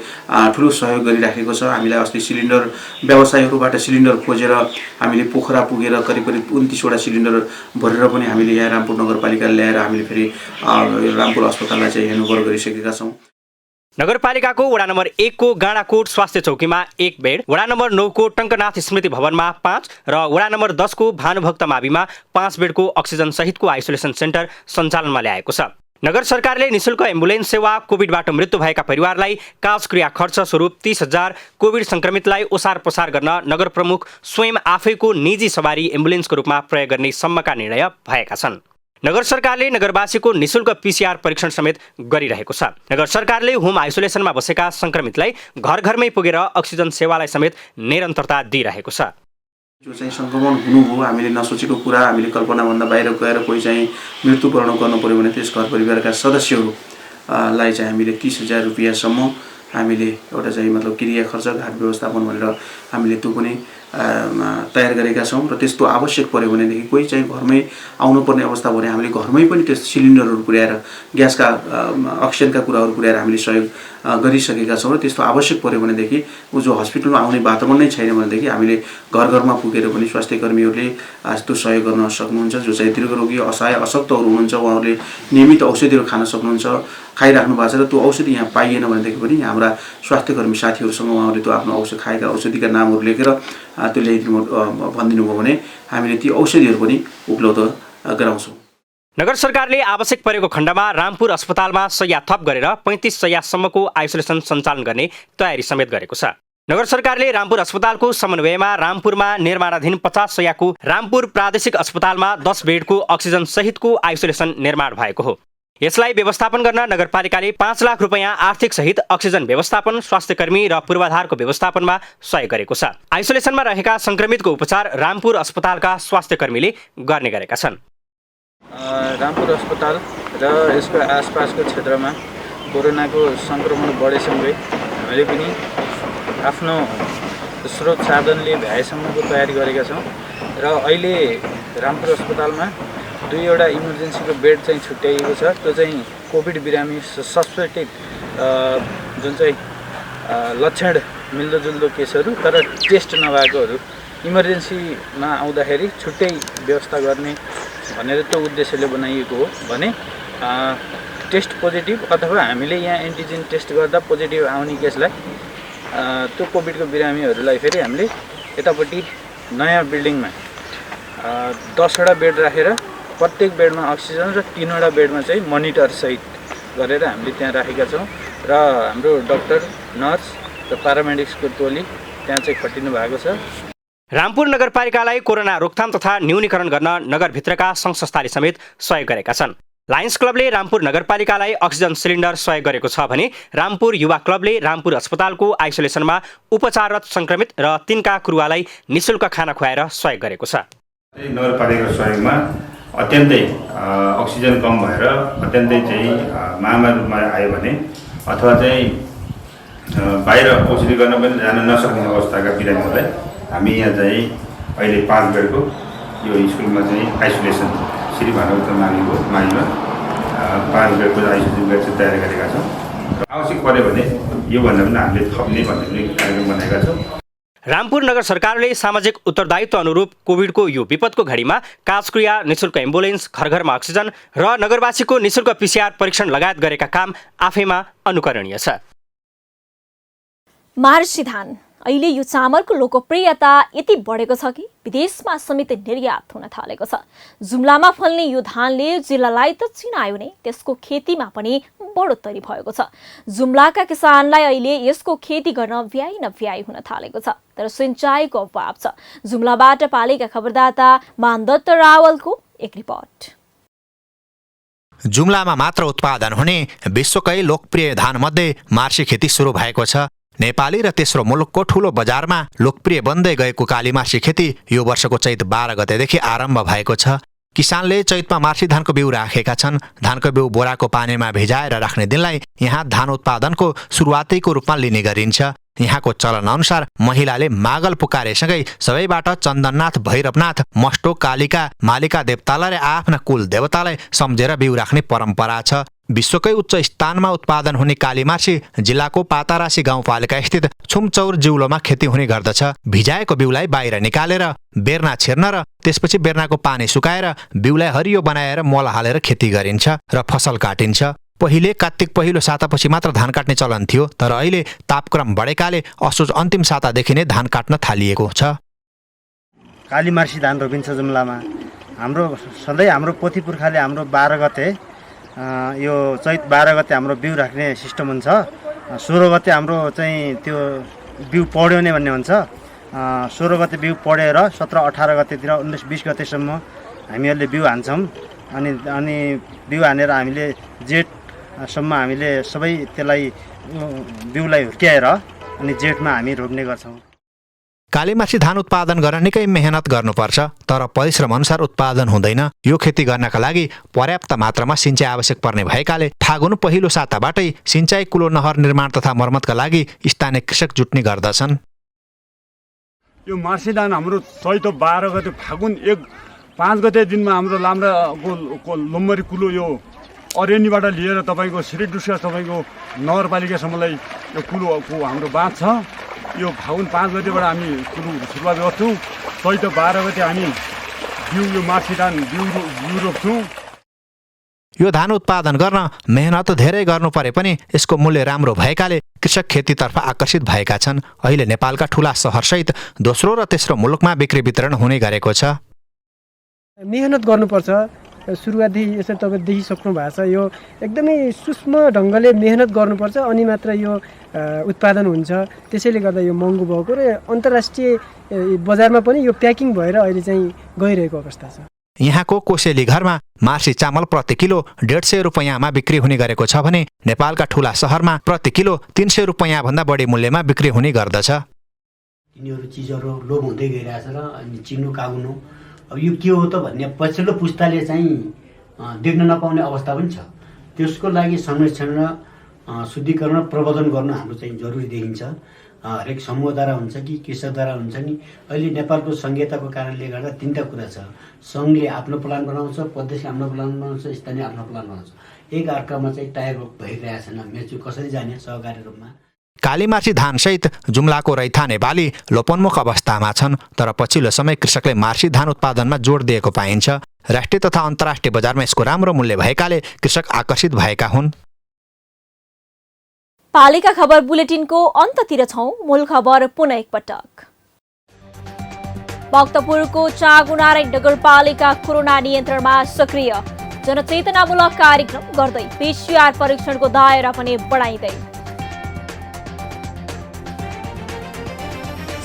S4: ठुलो सहयोग गरिराखेको छ। हामीलाई अस्ति सिलिन्डर व्यवसायीहरूबाट सिलिन्डर खोजेर हामीले पोखरा पुगेर करिब 29 वटा सिलिन्डर भरेर पनि हामीले यहाँ रामपुर नगरपालिका ल्याएर हामीले फेरि रामपुर अस्पताललाई चाहिँ ह्यान्डओभर गरिसकेका छौँ।
S3: नगरपालिकाको वडा नम्बर 1 को गाडाकोट स्वास्थ्य चौकीमा 1 बेड, वडा नम्बर 9 को टङ्कनाथ स्मृति भवनमा 5 र वडा नम्बर 10 को भानुभक्त माविमा 5 बेडको अक्सिजन सहितको आइसोलेसन सेन्टर सञ्चालनमा ल्याएको छ। नगर सरकारले निशुल्क एम्बुलेन्स सेवा, कोभिडबाट मृत्यु भएका परिवारलाई काजक्रिया खर्च स्वरूप 30,000, कोभिड संक्रमितलाई ओसार पसार गर्न नगर प्रमुख स्वयं आफैको निजी सवारी एम्बुलेन्सको रूपमा प्रयोग गर्ने सम्मका निर्णय भएका छन्। नगर सरकारले नगरवासीको निशुल्क PCR परीक्षण समेत गरिरहेको छ। नगर सरकारले होम आइसोलेसनमा बसेका संक्रमितलाई घर घरमै पुगेर अक्सिजन सेवालाई समेत निरन्तरता दिइरहेको छ।
S4: जो चाहिँ सङ्क्रमण हुनुभयो, हामीले नसोचेको कुरा, हामीले कल्पनाभन्दा बाहिर गएर कोही चाहिँ मृत्युवरण गर्नु पर्यो भने त्यस घर परिवारका सदस्यहरूलाई चाहिँ हामीले 30,000 रुपियाँसम्म हामीले एउटा चाहिँ मतलब क्रिया खर्च घाट व्यवस्थापन भनेर हामीले त्यो पनि तयार गरेका छौँ। र त्यस्तो आवश्यक पर्यो भनेदेखि कोही चाहिँ घरमै आउनुपर्ने अवस्था भयो भने हामीले घरमै पनि त्यस्तो सिलिन्डरहरू पुर्याएर, ग्यासका अक्सिजनका कुराहरू पुर्याएर हामीले सहयोग गरिसकेका छौँ। र त्यस्तो आवश्यक पर्यो भनेदेखि जो हस्पिटलमा आउने वातावरण नै छैन भनेदेखि हामीले घर घरमा पुगेर पनि स्वास्थ्य कर्मीहरूले त्यो सहयोग गर्न सक्नुहुन्छ। जो चाहिँ दीर्घरोगी, असहाय, अशक्तहरू हुनुहुन्छ, उहाँहरूले नियमित औषधिहरू खान सक्नुहुन्छ, खाइराख्नु भएको छ र त्यो औषधि यहाँ पाइएन भनेदेखि पनि हाम्रा स्वास्थ्यकर्मी साथीहरूसँग उहाँहरूले त्यो आफ्नो औषध खाएका औषधिका नामहरू लेखेर त्यो ल्याइदिनु भनिदिनु भयो भने हामीले ती औषधिहरू पनि उपलब्ध गराउँछौँ।
S3: नगर सरकारले आवश्यक परेको खण्डमा रामपुर अस्पतालमा शय्या थप गरेर 35 शय्यासम्मको आइसोलेसन सञ्चालन गर्ने तयारी समेत गरेको छ। नगर सरकारले रामपुर अस्पतालको समन्वयमा रामपुरमा निर्माणाधीन 50 शय्याको रामपुर प्रादेशिक अस्पतालमा 10 बेडको अक्सिजन सहितको आइसोलेसन निर्माण भएको हो। यसलाई व्यवस्थापन गर्न नगरपालिकाले 5 लाख रुपैयाँ आर्थिक सहित अक्सिजन व्यवस्थापन, स्वास्थ्यकर्मी र पूर्वाधारको व्यवस्थापनमा सहयोग गरेको छ। आइसोलेसनमा रहेका संक्रमितको उपचार रामपुर अस्पतालका स्वास्थ्यकर्मीले गर्ने गरेका छन्।
S22: रामपुर अस्पताल र यसको आसपासको क्षेत्रमा कोरोनाको सङ्क्रमण बढेसँगै हामीले पनि आफ्नो स्रोत साधनले भ्याएसम्मको तयारी गरेका छौँ। र अहिले रामपुर अस्पतालमा 2वटा इमर्जेन्सीको बेड चाहिँ छुट्याइएको छ। त्यो चाहिँ कोभिड बिरामी सस्पेक्टेड जुन चाहिँ लक्षण मिल्दोजुल्दो केसहरू तर टेस्ट नभएकोहरू इमर्जेन्सीमा आउँदाखेरि छुट्टै व्यवस्था गर्ने भनेर त्यो उद्देश्यले बनाइएको हो। भने टेस्ट पोजिटिभ अथवा हामीले यहाँ एन्टिजेन टेस्ट गर्दा पोजिटिभ आउने केसलाई त्यो कोभिडको बिरामीहरूलाई फेरि हामीले यतापट्टि नयाँ बिल्डिङमा 10वटा बेड राखेर प्रत्येक बेडमा अक्सिजन र 3वटा बेडमा चाहिँ मोनिटर सहित गरेर हामीले त्यहाँ राखेका छौँ। र हाम्रो डाक्टर, नर्स र प्यारामेडिक्सको टोली त्यहाँ चाहिँ खटिनु भएको छ।
S3: रामपुर नगरपालिकालाई कोरोना रोकथाम तथा न्यूनीकरण गर्न नगरभित्रका सङ्घ संस्थाले समेत सहयोग गरेका छन्। लायन्स क्लबले रामपुर नगरपालिकालाई अक्सिजन सिलिन्डर सहयोग गरेको छ भने रामपुर युवा क्लबले रामपुर अस्पतालको आइसोलेसनमा उपचाररत संक्रमित र तिनका कुरुवालाई निशुल्क खाना खुवाएर सहयोग गरेको छ।
S23: नगरपालिकाको सहयोगमा अत्यन्तै अक्सिजन कम भएर अत्यन्तै चाहिँ महामारी रूपमा आयो भने अथवा चाहिँ बाहिर औषधि गर्न पनि जान नसक्ने अवस्थाका बिरामीहरूलाई हामी यहाँ चाहिँ अहिले 5 बेडको यो स्कुलमा चाहिँ आइसोलेसन श्री भानुभक्त माविमा 5 बेडको आइसोलेसन बेड चाहिँ तयार गरेका छौँ। आवश्यक पऱ्यो भने योभन्दा पनि हामीले थप्ने भन्ने पनि कार्यक्रम बनाएका छौँ।
S3: रामपुर नगर सरकारले सामाजिक उत्तरदायित्व अनुरूप कोभिडको यो विपदको घडीमा काजक्रिया, निशुल्क एम्बुलेन्स, घर घरमा अक्सिजन र नगरवासीको निशुल्क PCR परीक्षण लगायत गरेका काम आफैमा अनुकरणीय छ।
S1: मार्सी धान अहिले यो चामलको लोकप्रियता यति बढेको छ कि विदेशमा समेत निर्यात हुन थालेको छ। जुम्लामा फल्ने यो धानले जिल्लालाई त चिनायो नै, त्यसको खेतीमा पनि बढोत्तरी भएको छ। जुम्लाका किसानलाई अहिले यसको खेती गर्न भ्याइ नभ्याइ हुन थालेको छ, तर सिंचाइको अभाव छ। जुम्लाबाट पालेका खबरदाता मानदत्त रावलको एक रिपोर्ट।
S24: जुम्लामा मात्र उत्पादन हुने विश्वकै लोकप्रिय धानमध्ये मार्सी खेती सुरु भएको छ। नेपाली र तेस्रो मुलुकको ठूलो बजारमा लोकप्रिय बन्दै गएको कालीमार्सी खेती यो वर्षको चैत 12 गतेदेखि आरम्भ भएको छ। किसानले चैतमा मार्सी धानको बिउ राखेका छन्। धानको बिउ बोराको पानीमा भिजाएर राख्ने दिनलाई यहाँ धान उत्पादनको सुरुवातीको रूपमा लिने गरिन्छ। यहाँको चलन अनुसार महिलाले मागल पुकारेसँगै सबैबाट चन्दननाथ, भैरवनाथ, मष्टो, कालिका, मालिका देवतालाई र आफ्ना कुल देवतालाई सम्झेर बिउ राख्ने परम्परा छ। विश्वकै उच्च स्थानमा उत्पादन हुने कालीमार्सी जिल्लाको पातारासी गाउँपालिका स्थित छुमचौर जिउलोमा खेती हुने गर्दछ। भिजाएको बिउलाई बाहिर निकालेर बेर्ना छिर्न र त्यसपछि बेर्नाको पानी सुकाएर बिउलाई हरियो बनाएर मल हालेर खेती गरिन्छ र फसल काटिन्छ। पहिले कार्तिक पहिलो सातापछि मात्र धान काट्ने चलन थियो, तर अहिले तापक्रम बढेकाले असोज अन्तिम सातादेखि नै धान काट्न थालिएको छ।
S14: कालीमार्सी धान रोपिन्छ जुम्लामा। हाम्रो पोथी पुर्खाले हाम्रो 12 गते यो चैत 12 गते हाम्रो बिउ राख्ने सिस्टम हुन्छ। 16 गते हाम्रो चाहिँ त्यो बिउ पढ्यो नै भन्ने हुन्छ। 16 गते बिउ पढेर 17, 18 गतेतिर 19, 20 गतेसम्म हामीहरूले बिउ हान्छौँ। अनि बिउ हानेर हामीले जेठसम्म हामीले सबै त्यसलाई बिउलाई हुर्क्याएर अनि जेठमा हामी रोप्ने गर्छौँ।
S24: कालीमार्सी धान उत्पादन गर्न निकै मेहनत गर्नुपर्छ, तर परिश्रम अनुसार उत्पादन हुँदैन। यो खेती गर्नका लागि पर्याप्त मात्रामा सिँचाइ आवश्यक पर्ने भएकाले फागुन पहिलो साताबाटै सिँचाइ कुलो नहर निर्माण तथा मर्मतका लागि स्थानीय कृषक जुट्ने गर्दछन्।
S13: यो मार्सी धान हाम्रो चैत 12 गते फागुन 5 गते दिनमा हाम्रो लाम्राको लम्बरी कुलो यो अरेनीबाट लिएर तपाईँको श्रीडुस्का तपाईँको नगरपालिकासम्मलाई यो कुलोको हाम्रो बाँध छ। यो फागुन 5 गतेबाट हामी कुलो सुरुवात गर्छौँ। चैत 12 गते हामी यो मार्सी धान बिउ रोप्छौँ।
S24: यो धान उत्पादन गर्न मेहनत धेरै गर्नु परे पनि यसको मूल्य राम्रो भएकाले कृषक खेतीतर्फ आकर्षित भएका छन्। अहिले नेपालका ठूला सहरसहित दोस्रो र तेस्रो मुलुकमा बिक्री वितरण हुने गरेको छ।
S5: मेहनत गर्नुपर्छ। सुरुवातदेखि यसरी तपाईँ देखिसक्नु भएको छ। यो एकदमै सूक्ष्म ढङ्गले मेहनत गर्नुपर्छ, अनि मात्र यो उत्पादन हुन्छ। त्यसैले गर्दा यो महँगो भएको र अन्तर्राष्ट्रिय बजारमा पनि यो प्याकिङ भएर अहिले चाहिँ गइरहेको अवस्था छ।
S24: यहाँको कोसेली घरमा मार्सी चामल प्रति किलो 150 रुपैयाँमा बिक्री हुने गरेको छ भने नेपालका ठूला सहरमा प्रति किलो 300 रुपैयाँ भन्दा बढी मूल्यमा बिक्री हुने गर्दछ।
S6: यिनीहरू चिजहरू लोभ हुँदै गइरहेछ र अनि चिन्नु काग्नु अब यो के हो त भन्ने पछिल्लो पुस्ताले चाहिँ देख्न नपाउने अवस्था पनि छ। त्यसको लागि संरक्षण र शुद्धिकरण प्रबन्धन गर्न हाम्रो चाहिँ जरुरी देखिन्छ। हरेक समूहद्वारा हुन्छ कि कृषकद्वारा हुन्छ नि। अहिले नेपालको संहिताको कारणले गर्दा 3टा कुरा छ। सङ्घले आफ्नो प्लान बनाउँछ, प्रदेशले आफ्नो प्लान बनाउँछ, स्थानीय आफ्नो प्लान बनाउँछ। एक अर्कामा चाहिँ टायर भइरहेको छैन। मेचु कसरी जाने सहकारी रूपमा।
S24: कालीमार्सी धानसहित जुम्लाको रैथाने बाली लोपोन्मुख अवस्थामा छन्, तर पछिल्लो समय कृषकले मार्सी धान उत्पादनमा जोड दिएको पाइन्छ। राष्ट्रिय तथा अन्तर्राष्ट्रिय बजारमा यसको राम्रो मूल्य भएकाले कृषक आकर्षित भएका हुन्।
S1: पालिका खबर बुलेटिनको अन्ततिर छौं। मूल खबर पुनः एकपटक। भक्तपुरको चाँगुनारायण नगरपालिका कोरोना नियन्त्रणमा सक्रिय। जनचेतनामूलक कार्यक्रम गर्दै PCR परीक्षणको दायरा पनि बढाइँदै।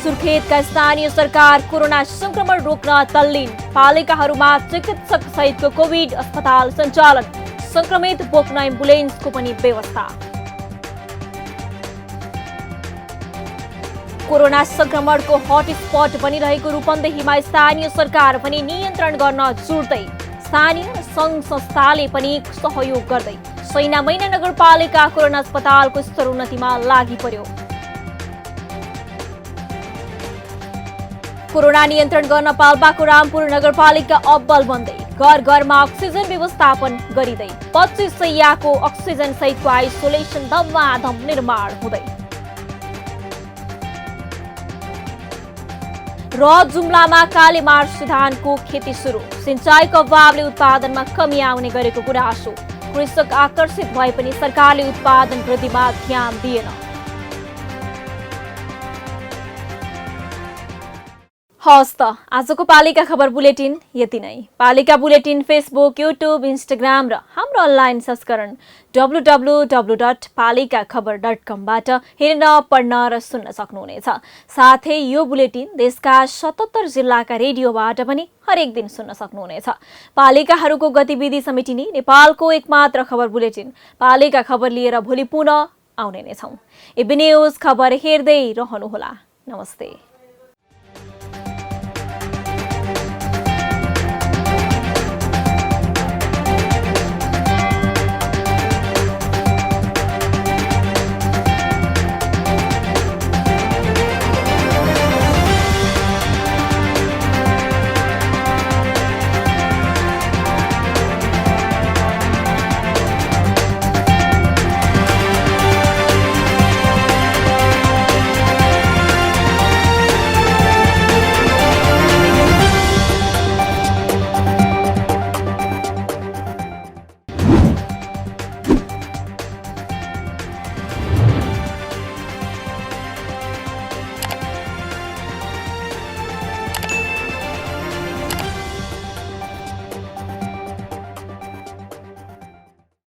S1: सुर्खेतका स्थानीय सरकार कोरोना संक्रमण रोक्न तल्लीन। पालिकाहरूमा चिकित्सक सहितको कोभिड अस्पताल सञ्चालन। संक्रमित बोक्न एम्बुलेन्सको पनि व्यवस्था। कोरोना संक्रमणको हटस्पट बनिरहेको रूपन्देहीमा स्थानीय सरकार पनि नियन्त्रण गर्न जुट्दै। स्थानीय सङ्घ संस्थाले पनि सहयोग गर्दै सैनामैना नगरपालिका कोरोना अस्पतालको स्तरोन्नतिमा लागि पर्यो। कोरोना नियन्त्रण गर्न पाल्पाको रामपुर नगरपालिका अब्बल बन्दै। घर घरमा अक्सिजन व्यवस्थापन गरिँदै 25 शैय्याको अक्सिजन सहितको आइसोलेसन धमाधम निर्माण हुँदै। र जुम्लामा कालीमार्सी धानको खेती सुरु। सिंचाइको अभावले उत्पादनमा कमी आउने गरेको गुनासो। कृषक आकर्षित भए पनि सरकारले उत्पादन वृद्धिमा ध्यान दिएन। हस् त आजको पालिका खबर बुलेटिन यति नै। पालिका बुलेटिन फेसबुक, युट्युब, इन्स्टाग्राम र हाम्रो अनलाइन संस्करण www.palikakhbar.com बाट हेर्न, पढ्न र सुन्न सक्नुहुनेछ। साथै यो बुलेटिन देशका 77 जिल्लाका रेडियोबाट पनि हरेक दिन सुन्न सक्नुहुनेछ। पालिकाहरूको गतिविधि समेटिने नेपालको एकमात्र खबर बुलेटिन पालिका खबर लिएर भोलि पुनः आउने नै छौं। एबी न्यूज खबर हेर्दै रहनुहोला। नमस्ते।